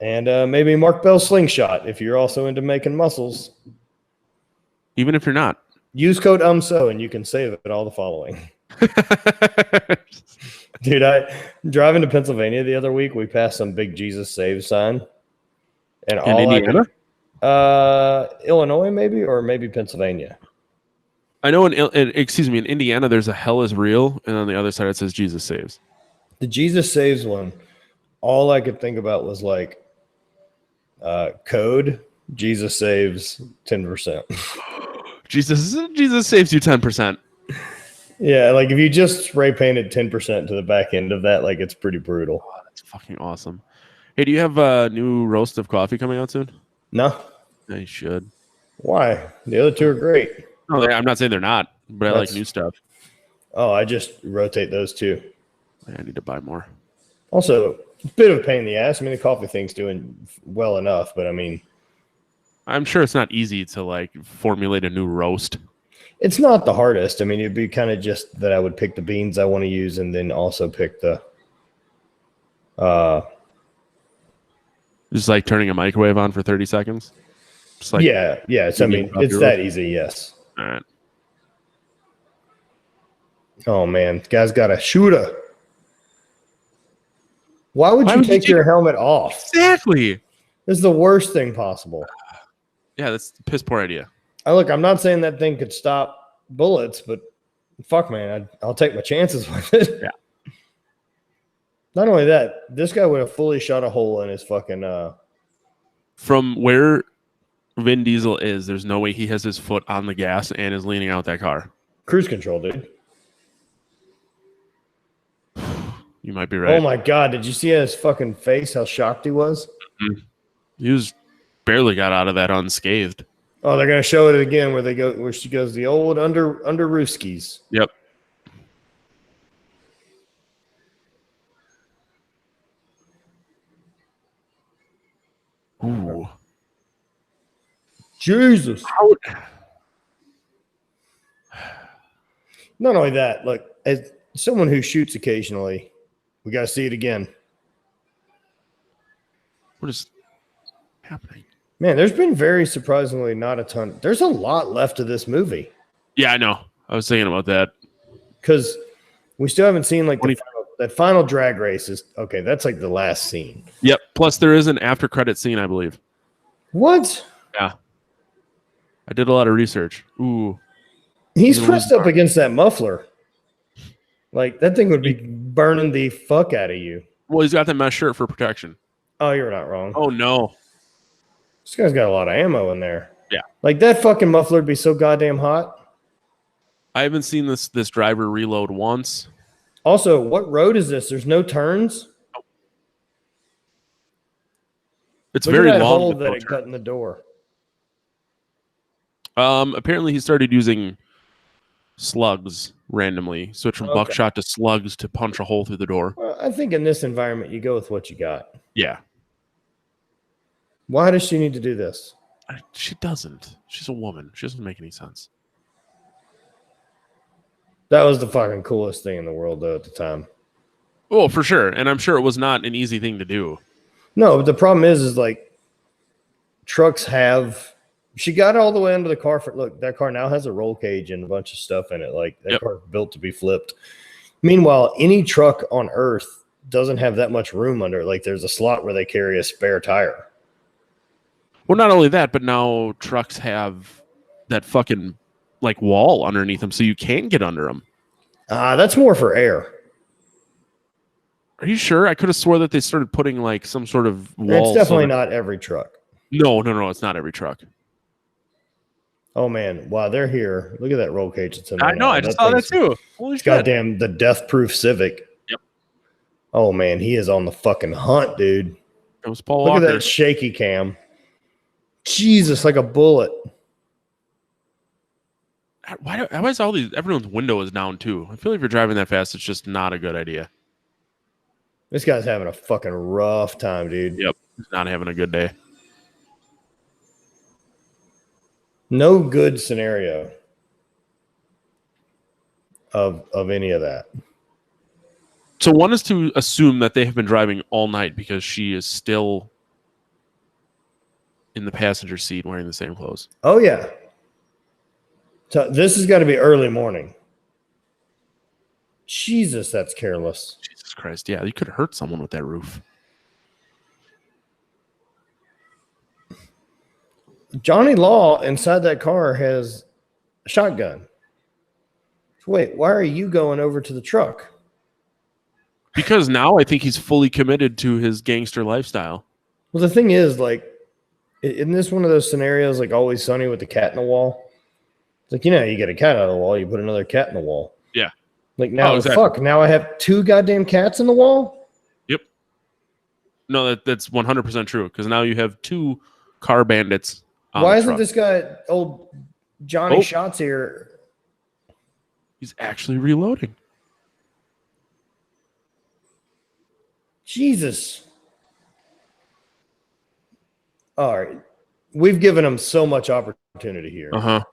And maybe Mark Bell Slingshot if you're also into making muscles. Even if you're not. Use code UMSO and you can save it all the following. Dude, I driving to Pennsylvania the other week. We passed some big Jesus Saves sign. And in Indiana? Illinois maybe, or maybe Pennsylvania. I know in Indiana there's a hell is real, and on the other side it says Jesus Saves. The Jesus Saves one, all I could think about was like code Jesus saves 10%. Jesus saves you 10%. Yeah, like if you just spray painted 10% to the back end of that, like it's pretty brutal. Oh, that's fucking awesome. Hey, do you have a new roast of coffee coming out soon? No. I should. Why? The other two are great. No, I'm not saying they're not, but I like new stuff. Oh, I just rotate those two. I need to buy more. Also, a bit of a pain in the ass. I mean, the coffee thing's doing well enough, but I mean, I'm sure it's not easy to like formulate a new roast. It's not the hardest. I mean, it'd be kind of just that I would pick the beans I want to use and then also pick the just like turning a microwave on for 30 seconds. Just like yeah. So, I mean, it's that easy. Yes. All right. Oh man, guy's got a shooter. Why would you take your helmet off? Exactly. This is the worst thing possible. Yeah, that's a piss poor idea. Look, I'm not saying that thing could stop bullets, but fuck, man, I'll take my chances with it. Yeah. Not only that, this guy would have fully shot a hole in his fucking. From where Vin Diesel is, there's no way he has his foot on the gas and is leaning out that car. Cruise control, dude. You might be right. Oh my god, did you see his fucking face? How shocked he was. Mm-hmm. He was barely got out of that unscathed. Oh, they're gonna show it again where she goes the old under Rooskies. Yep. Ooh. Jesus. Not only that, look, as someone who shoots occasionally, we got to see it again. What is happening? Man, there's been very surprisingly not a ton. There's a lot left of this movie. Yeah, I know. I was thinking about that. Because we still haven't seen like that final drag race is okay. That's like the last scene. Yep. Plus, there is an after credit scene, I believe. What? Yeah. I did a lot of research. Ooh. He's pressed up against that muffler. Like that thing would be burning the fuck out of you. Well, he's got the mesh shirt for protection. Oh, you're not wrong. Oh no. This guy's got a lot of ammo in there. Yeah. Like that fucking muffler would be so goddamn hot. I haven't seen this driver reload once. Also, what road is this? There's no turns. Oh. It's Look very at that long. hole that it cut in the door. Apparently he started using slugs randomly. Switch from buckshot to slugs to punch a hole through the door. Well, I think in this environment, you go with what you got. Yeah. Why does she need to do this? She doesn't. She's a woman. She doesn't make any sense. That was the fucking coolest thing in the world, though, at the time. Oh, for sure. And I'm sure it was not an easy thing to do. No, but the problem is like trucks have. She got all the way under the car. Look, that car now has a roll cage and a bunch of stuff in it. Like that car is built to be flipped. Meanwhile, any truck on Earth doesn't have that much room under it. Like there's a slot where they carry a spare tire. Well, not only that, but now trucks have that fucking like wall underneath them, so you can get under them. That's more for air. Are you sure? I could have swore that they started putting like some sort of wall. It's definitely not every truck. No, it's not every truck. Oh man, wow, they're here. Look at that roll cage that's in there. I know, I just saw that too. Holy shit. Goddamn, the death-proof Civic. Yep. Oh man, he is on the fucking hunt, dude. It was Paul Look Walker. at that shaky cam. Jesus, like a bullet. Why is everyone's window is down too? I feel like if you're driving that fast, it's just not a good idea. This guy's having a fucking rough time, dude. Yep. He's not having a good day. No good scenario of any of that. So one is to assume that they have been driving all night because she is still in the passenger seat wearing the same clothes. Oh, yeah. So this has got to be early morning. Jesus, that's careless. Jesus Christ. Yeah, you could have hurt someone with that roof. Johnny Law inside that car has a shotgun. Wait, why are you going over to the truck? Because now I think he's fully committed to his gangster lifestyle. Well, the thing is, like, isn't this one of those scenarios like Always Sunny with the cat in the wall? It's like, you get a cat out of the wall, you put another cat in the wall. Yeah. Like now, fuck, now I have two goddamn cats in the wall? Yep. No, that's 100% true because now you have 2 car bandits. Why isn't this guy old Johnny Shots here? He's actually reloading. Jesus. All right. We've given him so much opportunity here. Uh-huh.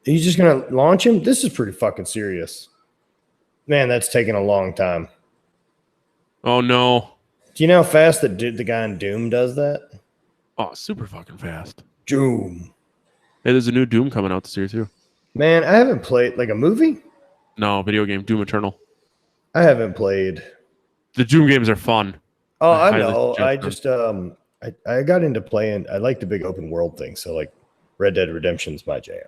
Are you just going to launch him? This is pretty fucking serious. Man, that's taking a long time. Oh, no. Do you know how fast the guy in Doom does that? Oh, super fucking fast. Doom. Hey, there's a new Doom coming out this year, too. Man, I haven't played, like a movie? No, video game, Doom Eternal. I haven't played. The Doom games are fun. Oh, I know. I just, I got into playing, I like the big open world thing. So, like, Red Dead Redemption's my jam.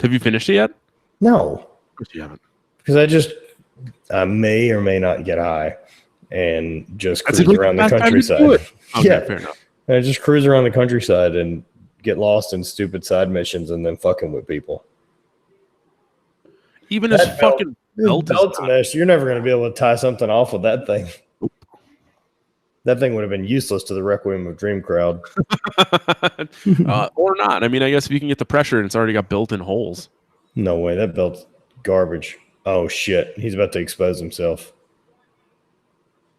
Have you finished it yet? No. Of course you haven't. Because I may or may not get high and just cruise around the countryside. Okay, yeah, fair enough. And I just cruise around the countryside and get lost in stupid side missions and then fucking with people. Even his fucking belt mesh, you're never going to be able to tie something off with that thing. Nope. That thing would have been useless to the Requiem of Dream crowd. Or not. I mean, I guess if you can get the pressure and it's already got built-in holes. No way. That belt's garbage. Oh, shit. He's about to expose himself.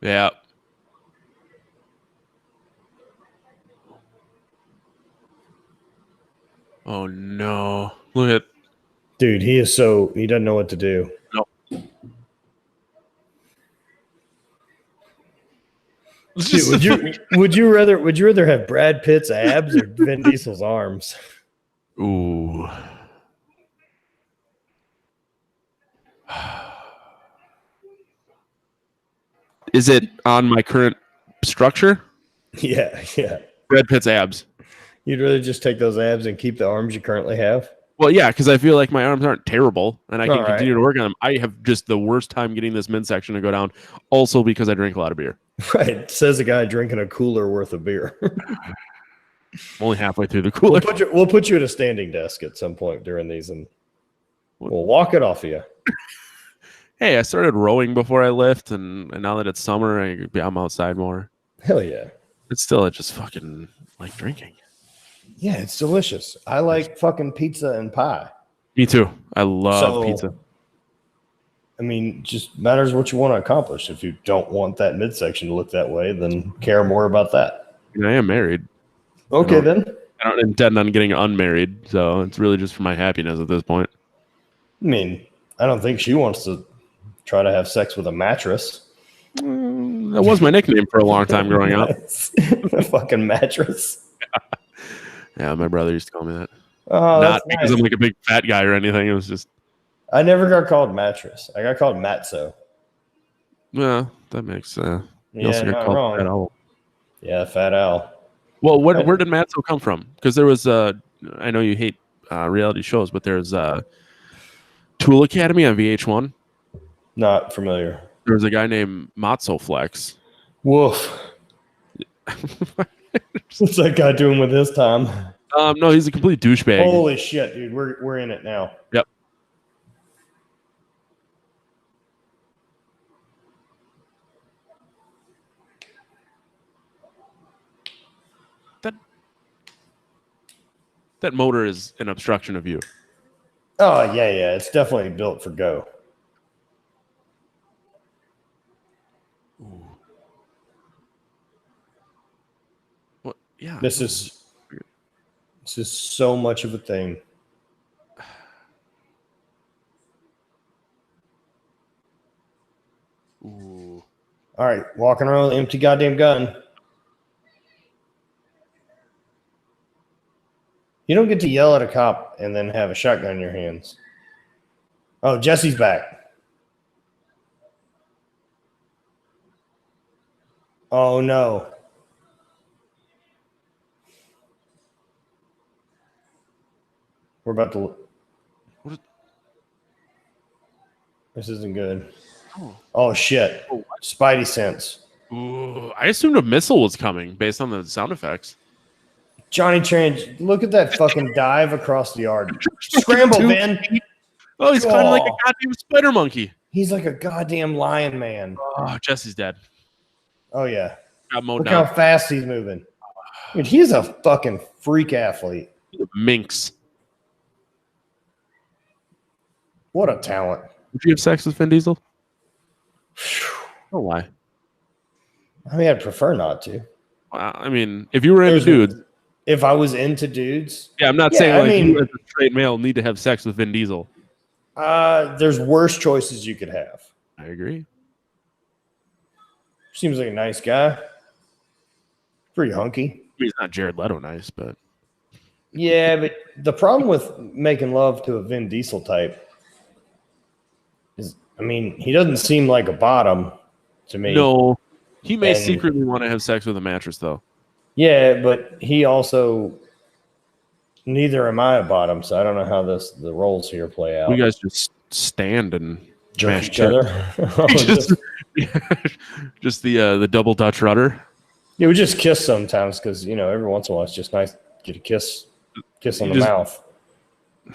Yeah. Oh, no. Look at... Dude, he doesn't know what to do. No. Dude, would you rather have Brad Pitt's abs or Vin Diesel's arms? Ooh. Is it on my current structure? Yeah. Brad Pitt's abs. You'd rather just take those abs and keep the arms you currently have? Well, yeah, because I feel like my arms aren't terrible, and I can All continue to work on them. I have just the worst time getting this midsection to go down, also because I drink a lot of beer. Right. Says a guy drinking a cooler worth of beer. I'm only halfway through the cooler. We'll put you at a standing desk at some point during these, and we'll walk it off of you. Hey, I started rowing before I lift, and now that it's summer, I'm outside more. Hell yeah. It's still just fucking like drinking. Yeah, it's delicious. I like fucking pizza and pie. Me too. I love pizza. I mean, just matters what you want to accomplish. If you don't want that midsection to look that way, then care more about that. I am married. Okay, then. I don't intend on getting unmarried, so it's really just for my happiness at this point. I mean, I don't think she wants to try to have sex with a mattress. That was my nickname for a long time growing up. A fucking mattress. Yeah, my brother used to call me that. Oh, not because I'm like a big fat guy or anything. It was just. I never got called mattress. I got called Matzo. Yeah, that makes. You also not got called wrong. Fat Owl. Yeah, Fat Owl. Well, where did Matzo come from? Because there was. I know you hate reality shows, but there's Tool Academy on VH1. Not familiar. There was a guy named Matzo Flex. Woof. What's that guy doing with his time? No, he's a complete douchebag. Holy shit, dude. We're in it now. Yep. That motor is an obstruction of view. Oh, yeah. It's definitely built for go. Ooh. What? Yeah. This is so much of a thing. Ooh. All right, walking around with an empty goddamn gun. You don't get to yell at a cop and then have a shotgun in your hands. Oh, Jesse's back. Oh, no. We're about to... This isn't good. Oh, shit. Spidey sense. Ooh, I assumed a missile was coming based on the sound effects. Johnny Tranch, look at that fucking dive across the yard. Scramble, Ben. Oh, he's kind of like a goddamn spider monkey. He's like a goddamn lion man. Oh, Jesse's dead. Oh, yeah. Got mowed Look down. how fast he's moving. I mean, he's a fucking freak athlete. Minx. What a talent. Would you have sex with Vin Diesel? Oh, why? I mean, I'd prefer not to. Well, I mean, if you were into dudes. If I was into dudes. Yeah, I'm not saying you as a straight male need to have sex with Vin Diesel. There's worse choices you could have. I agree. Seems like a nice guy. Pretty hunky. I mean, he's not Jared Leto nice, but. Yeah, but the problem with making love to a Vin Diesel type is, I mean, he doesn't seem like a bottom to me. No. He may secretly want to have sex with a mattress, though. Yeah, but he also, neither am I a bottom, so I don't know how the roles here play out. You guys just stand and jerk each other. just the double Dutch rudder. Yeah, we just kiss sometimes because every once in a while it's just nice to get a kiss on the mouth.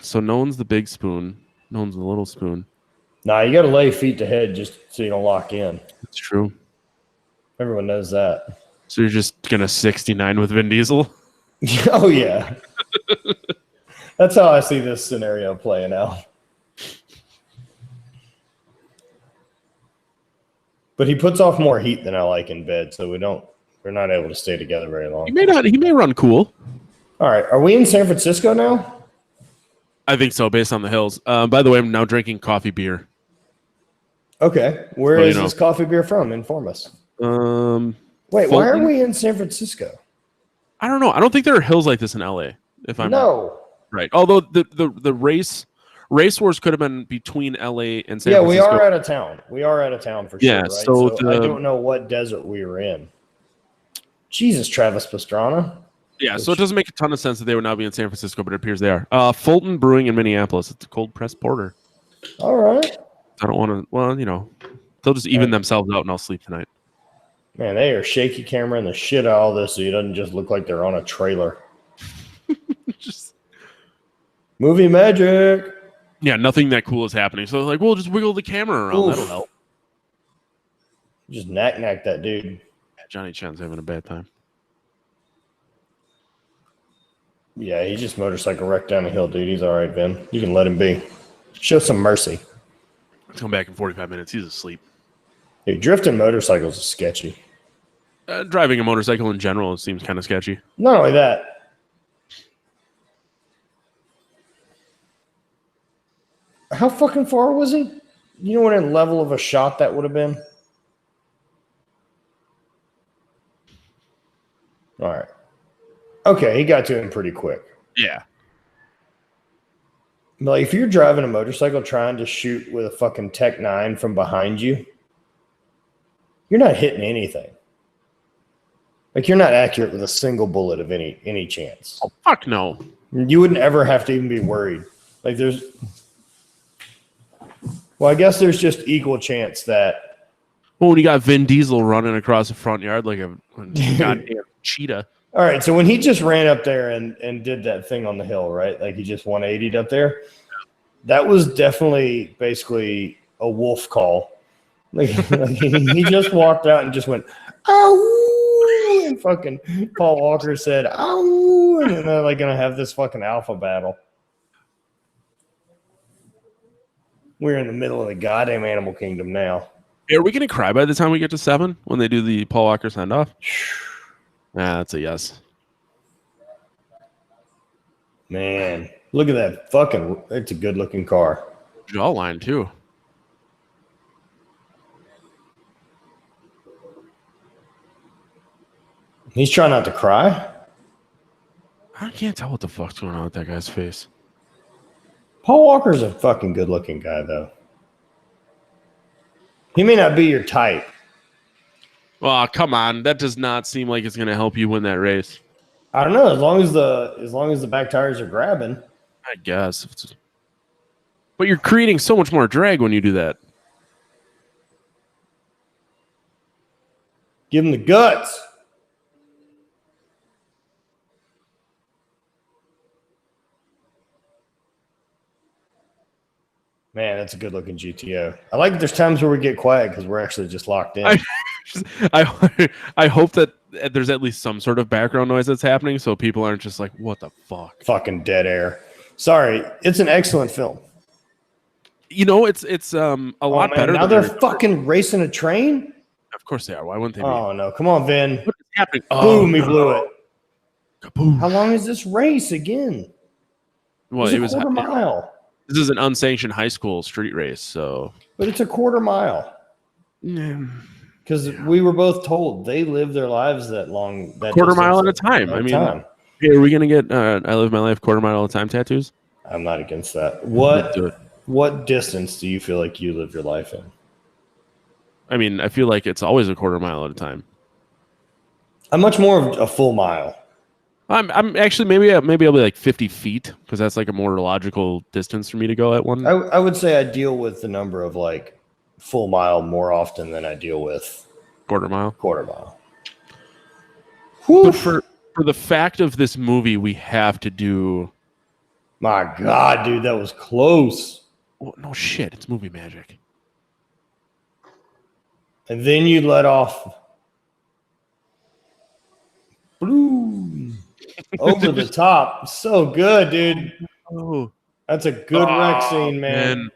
So no one's the big spoon, no one's the little spoon. Nah, you got to lay feet to head just so you don't lock in. That's true. Everyone knows that. So you're just gonna 69 with Vin Diesel? Oh yeah. That's how I see this scenario playing out. But he puts off more heat than I like in bed, so we're not able to stay together very long. He may run cool. All right. Are we in San Francisco now? I think so, based on the hills. By the way, I'm now drinking coffee beer. Okay. Where is this coffee beer from? Inform us. Wait, why are we in San Francisco? I don't know. I don't think there are hills like this in LA. If I'm right. Although the race wars could have been between LA and San Francisco. Yeah, we are out of town. We are out of town for sure. Yeah, right? so I don't know what desert we were in. Jesus, Travis Pastrana. Yeah, so it doesn't make a ton of sense that they would not be in San Francisco, but it appears they are. Fulton Brewing in Minneapolis. It's a cold pressed porter. All right. I don't want to. Well, they'll just even themselves out, and I'll sleep tonight. Man, they are shaky cameraing the shit out of all this, so it doesn't just look like they're on a trailer. Just movie magic. Yeah, nothing that cool is happening. So we'll just wiggle the camera around. That'll help. Just knack that dude. Johnny Chen's having a bad time. Yeah, he just motorcycle wrecked down the hill, dude. He's all right, Ben. You can let him be. Show some mercy. He'll come back in 45 minutes. He's asleep. Hey, drifting motorcycles is sketchy. Driving a motorcycle in general seems kind of sketchy. Not only that. How fucking far was he? You know what level of a shot that would have been? All right. Okay, he got to him pretty quick. Yeah. Like, if you're driving a motorcycle trying to shoot with a fucking Tech 9 from behind you, you're not hitting anything. Like, you're not accurate with a single bullet of any chance. Oh, fuck no. You wouldn't ever have to even be worried. Like, I guess there's just equal chance that. Well, when you got Vin Diesel running across the front yard like a goddamn cheetah. All right, so when he just ran up there and did that thing on the hill, right? Like, he just 180'd up there. That was definitely basically a wolf call. Like he just walked out and just went, "Ow!" And fucking Paul Walker said, "Ow!" And then they're like gonna have this fucking alpha battle. We're in the middle of the goddamn animal kingdom now. Are we gonna cry by the time we get to 7 when they do the Paul Walker send off? That's a yes. Man, look at that fucking. It's a good looking car. Jawline too. He's trying not to cry. I can't tell what the fuck's going on with that guy's face. Paul Walker's a fucking good looking guy, though. He may not be your type. Well, come on. That does not seem like it's going to help you win that race. I don't know. As long as the back tires are grabbing. I guess. But you're creating so much more drag when you do that. Give him the guts. Man, that's a good looking GTO. I like that there's times where we get quiet because we're actually just locked in. I hope that there's at least some sort of background noise that's happening so people aren't just like, what the fuck? Fucking dead air. Sorry, it's an excellent film. You know, it's a lot better. Now they're fucking racing a train? Of course they are. Why wouldn't they be? Oh, no. Come on, Vin. What is happening? Boom, he blew it. Kaboom. How long is this race again? Well, it was a quarter mile. This is an unsanctioned high school street race, so. But it's a quarter mile. Because we were both told they live their lives that long. That quarter mile at a time. Hey, are we going to get I live my life quarter mile at a time tattoos? I'm not against that. What distance do you feel like you live your life in? I mean, I feel like it's always a quarter mile at a time. I'm much more of a full mile. I'm actually maybe I'll be like 50 feet because that's like a more logical distance for me to go at one. I would say I deal with the number of like full mile more often than I deal with quarter mile. But for the fact of this movie, we have to do. My God, dude, that was close. Oh, no shit, it's movie magic. And then you let off. Boom. Over the top. So good, dude. Oh, that's a good wreck scene, man.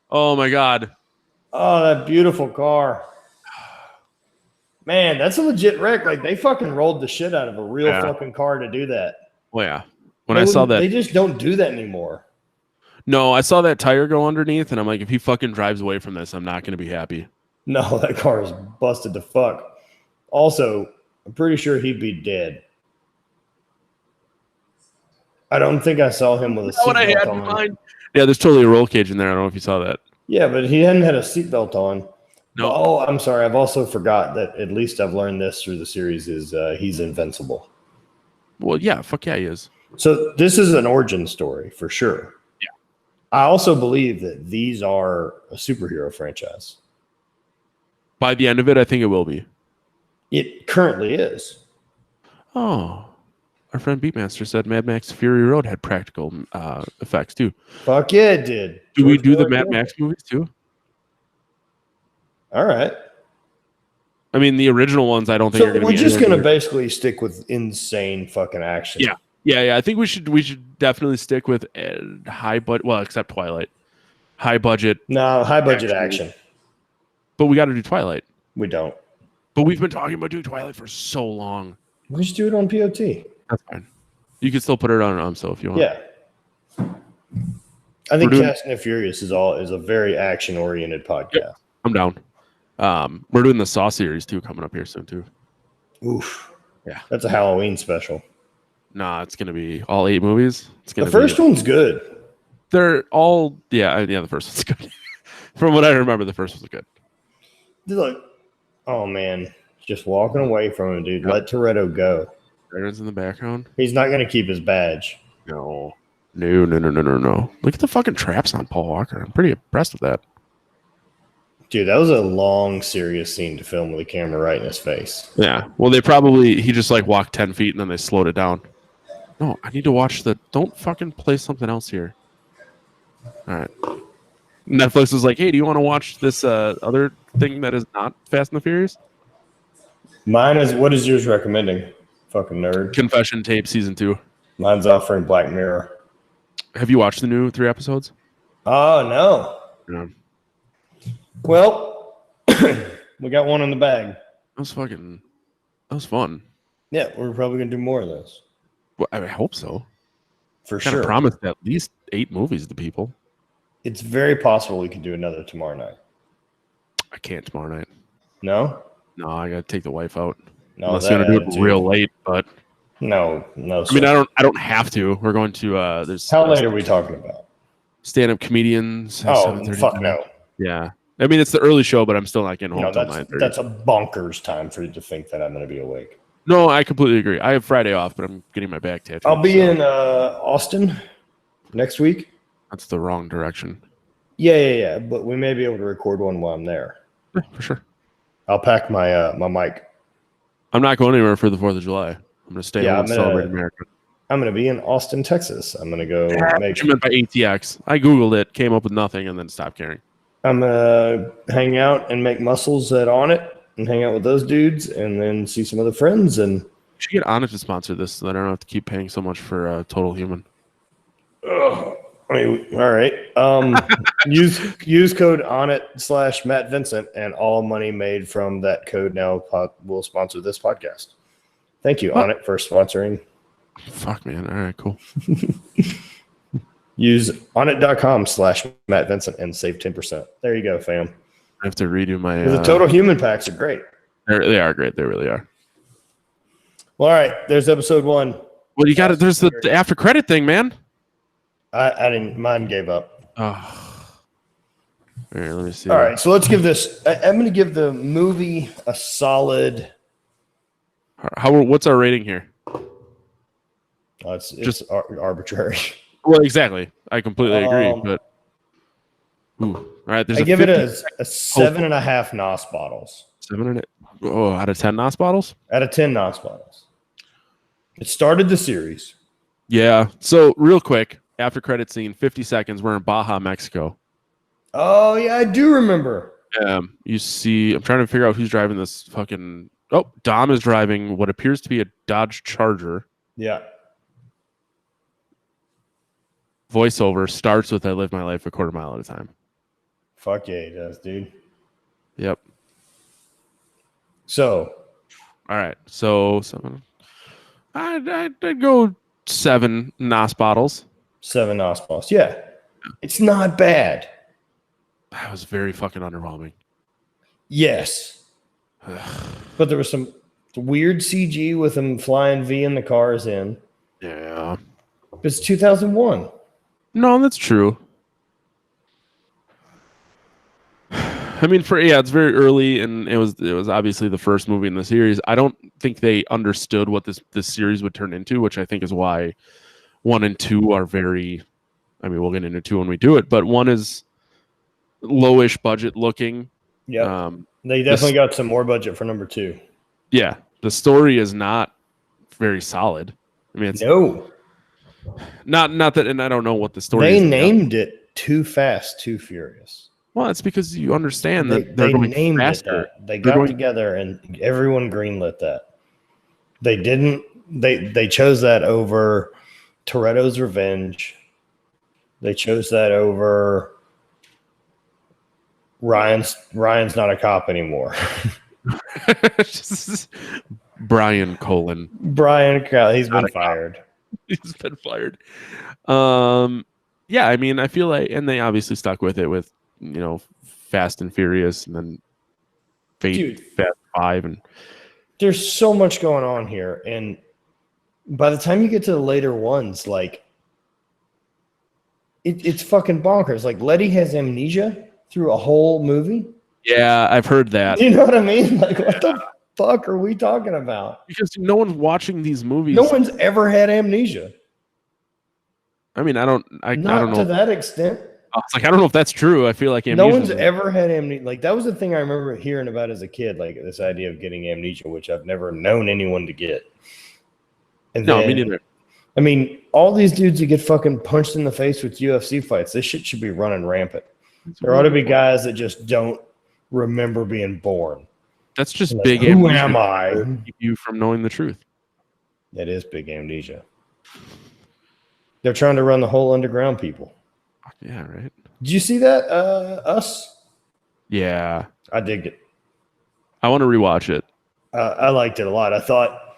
Oh my God. Oh, that beautiful car. Man, that's a legit wreck. Like they fucking rolled the shit out of a real fucking car to do that. Well, yeah. When I saw that, they just don't do that anymore. No, I saw that tire go underneath, and I'm like, if he fucking drives away from this, I'm not going to be happy. No, that car is busted to fuck. Also, I'm pretty sure he'd be dead. I don't think I saw him with a seatbelt on. Yeah, there's totally a roll cage in there. I don't know if you saw that. Yeah, but he hadn't had a seatbelt on. No. Oh, I'm sorry. I've also forgot that at least I've learned this through the series is he's invincible. Well, yeah, fuck yeah, he is. So this is an origin story for sure. Yeah. I also believe that these are a superhero franchise. By the end of it, I think it will be. It currently is. Oh. Our friend Beatmaster said Mad Max Fury Road had practical effects too. Fuck yeah, it did. Do we do the Mad Max movies too? All right. I mean, the original ones, I don't think are going to be. We're just going to basically stick with insane fucking action. Yeah. I think we should definitely stick with high budget. Well, except Twilight, high budget. No, high budget action. But we got to do Twilight. We don't. But we've been talking about doing Twilight for so long. We just do it on POT. That's fine. You can still put it on UMSO if you want. Yeah. I think Fast and the Furious is a very action oriented podcast. Yep. I'm down. We're doing the Saw series too coming up here soon too. Oof. Yeah. That's a Halloween special. Nah, it's gonna be all 8 movies. The first one's good. They're all the first one's good. From what I remember, the first one's good. Look, oh man, just walking away from him, dude. Yep. Let Toretto go. Aaron's in the background. He's not gonna keep his badge. No. Look at the fucking traps on Paul Walker. I'm pretty impressed with that. Dude, that was a long, serious scene to film with the camera right in his face. Yeah. Well, he just like walked 10 feet and then they slowed it down. No, I need to watch don't fucking play something else here. All right. Netflix is like, hey, do you want to watch this other thing that is not Fast and the Furious? What is yours recommending? Fucking nerd. Confession Tape Season 2. Mine's offering Black Mirror. Have you watched the new 3 episodes? Oh, no. Yeah. Well, we got one in the bag. That was fun. Yeah, we're probably going to do more of those. Well, I hope so. For sure. I promised at least 8 movies to people. It's very possible we could do another tomorrow night. I can't tomorrow night. No? No, I got to take the wife out. No, unless you're going to do it real late, but... No. I mean, I don't have to. We're going to... How late are we talking about? Stand-up comedians. Oh, fuck no. Yeah. I mean, it's the early show, but I'm still not getting home until 9:30. That's a bonkers time for you to think that I'm going to be awake. No, I completely agree. I have Friday off, but I'm getting my back tattooed. I'll be in Austin next week. That's the wrong direction. Yeah. But we may be able to record one while I'm there. Yeah, for sure. I'll pack my my mic. I'm not going anywhere for the 4th of July. I'm going to stay home and celebrate America. I'm going to be in Austin, Texas. I'm going to go What you meant by ATX? I googled it, came up with nothing, and then stopped caring. I'm going to hang out and make muscles at On It and hang out with those dudes and then see some other friends. And you should get On It to sponsor this so that I don't have to keep paying so much for Total Human. I mean, all right. Use code ONIT/Matt Vincent, and all money made from that code now will sponsor this podcast. Thank you, On It, for sponsoring. Fuck, man. All right, cool. Use onit.com/Matt Vincent and save 10%. There you go, fam. I have to redo my. The Total Human packs are great. They are great. They really are. Well, all right. There's episode 1. Well, you got it. There's the after credit thing, man. I didn't. Mine gave up. Oh. All right, let me see. All right, so let's give this. I'm going to give the movie a solid. What's our rating here? It's just arbitrary. Well, exactly. I completely agree. But all right, there's I give it a 7.5 NOS bottles. 7.5. Oh, out of 10 NOS bottles? Out of 10 NOS bottles. It started the series. Yeah. So real quick, after credit scene, 50 seconds. We're in Baja, Mexico. Oh yeah, I do remember. You see, I'm trying to figure out who's driving this fucking. Oh, Dom is driving what appears to be a Dodge Charger. Yeah. Voiceover starts with "I live my life a quarter mile at a time." Fuck yeah, he does, dude. Yep. So, all right. So 7. I'd go 7 NOS bottles. 7 NOS bottles. Yeah, it's not bad. That was very fucking underwhelming. Yes, but there was some weird CG with him flying V in the cars in. Yeah. It's 2001. No, that's true. I mean, it's very early, and it was obviously the first movie in the series. I don't think they understood what this series would turn into, which I think is why 1 and 2 are very. I mean, we'll get into 2 when we do it, but 1 is lowish budget looking. Yeah, they definitely got some more budget for number 2. Yeah, the story is not very solid. I mean, it's not that, and I don't know what the story. They named it Too Fast, Too Furious. Well, it's because you understand that they're going named faster. It that. They got together and everyone greenlit that. They didn't. They chose that over Toretto's Revenge. They chose that over Ryan's not a cop anymore. Brian Colin. He's been fired. He's been fired. Yeah, I mean, I feel like, and they obviously stuck with it with, Fast and Furious, and then Fast 5, and there's so much going on here, and by the time you get to the later ones, like it's fucking bonkers. Like Letty has amnesia through a whole movie. Yeah, I've heard that. You know what I mean? Like, what the fuck are we talking about? Because no one's watching these movies. No one's ever had amnesia. I mean, I don't know to that extent. It's like, I don't know if that's true. I feel like amnesia. No one's ever had amnesia. Like, that was the thing I remember hearing about as a kid, like this idea of getting amnesia, which I've never known anyone to get. And no, me neither. I mean, all these dudes that get fucking punched in the face with UFC fights, this shit should be running rampant. There ought to be guys that just don't remember being born. That's just like, big who amnesia. Am I? To keep you from knowing the truth. That is big amnesia. They're trying to run the whole underground people. Yeah, right. Did you see that? Us? Yeah. I digged it. I want to rewatch it. I liked it a lot. I thought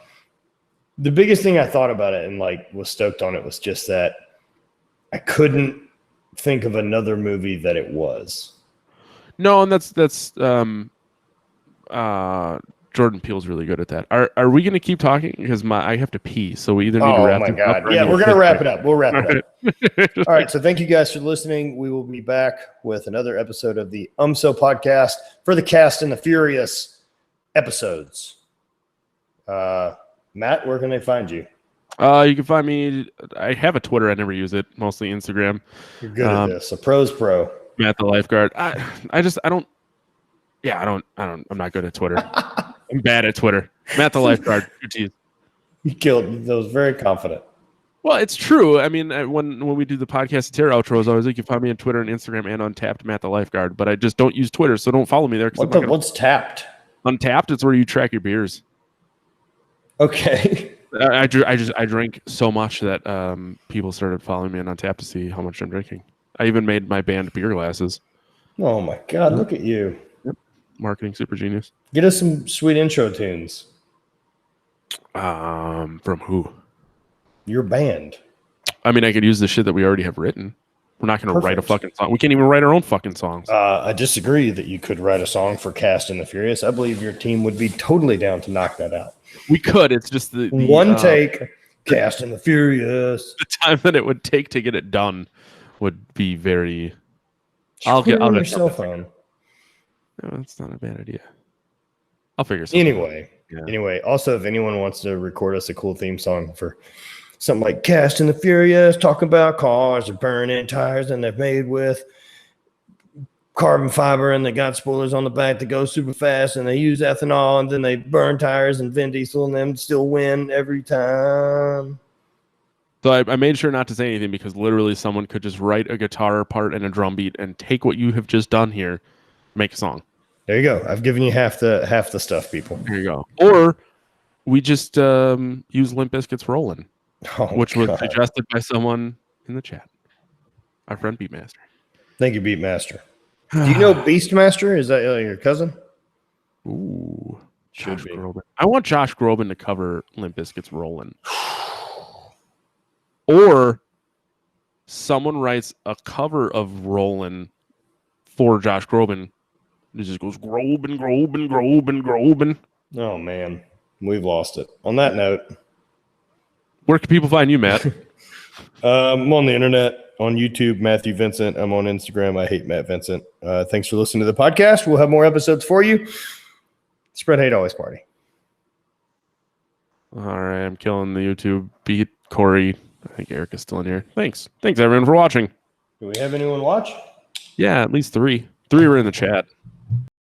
the biggest thing I thought about it and like was stoked on it was just that I couldn't think of another movie that it was. No, and that's Jordan Peele's really good at that. Are we going to keep talking? Because I have to pee, so we either need to wrap it up. Yeah, we're going to wrap it up. We'll wrap it up. All right, so thank you guys for listening. We will be back with another episode of the So podcast for the Cast and the Furious episodes. Matt, where can they find you? You can find me. I have a Twitter. I never use it. Mostly Instagram. You're good at this. A pro's pro. Matt the lifeguard. I'm not good at Twitter. I'm bad at Twitter. Matt the lifeguard. You killed. That was very confident. Well, it's true. I mean, when we do the podcast Terror outros, I was like, you find me on Twitter and Instagram and Untapped Matt the Lifeguard, but I just don't use Twitter, so don't follow me there. What's Tapped? Untapped, it's where you track your beers. Okay. I drink so much that people started following me on Untapped to see how much I'm drinking. I even made my band beer glasses. Oh my God! Look at you. Yep. Marketing super genius. Get us some sweet intro tunes. From who? Your band. I mean, I could use the shit that we already have written. We're not going to write a fucking song. We can't even write our own fucking songs. I disagree that you could write a song for Cast and the Furious. I believe your team would be totally down to knock that out. We could. It's just the one take, Cast and the Furious. The time that it would take to get it done would be very. I'll get on your cell phone. No, that's not a bad idea. I'll figure something out. Anyway, also if anyone wants to record us a cool theme song for something like Cast and the Furious, talking about cars and burning tires, and they're made with carbon fiber, and they got spoilers on the back that go super fast, and they use ethanol, and then they burn tires, and Vin Diesel and them still win every time. So I made sure not to say anything because literally someone could just write a guitar part and a drum beat and take what you have just done here, make a song. There you go. I've given you half the stuff, people. There you go. Or we just use Limp Bizkit's Rollin', which was suggested by someone in the chat. Our friend Beatmaster. Thank you, Beatmaster. Do you know Beastmaster? Is that your cousin? Ooh, Josh Groban. I want Josh Groban to cover Limp Bizkit's Rollin'. Or someone writes a cover of Rollin' for Josh Groban. It just goes Groban, Groban, Groban, Groban. Oh, man. We've lost it. On that note. Where can people find you, Matt? I'm on the internet, on YouTube, Matthew Vincent. I'm on Instagram. I hate Matt Vincent. Thanks for listening to the podcast. We'll have more episodes for you. Spread hate, always party. All right. I'm killing the YouTube beat. Corey. I think Eric is still in here. Thanks everyone for watching. Do we have anyone watch? Yeah, at least 3. 3 were in the chat.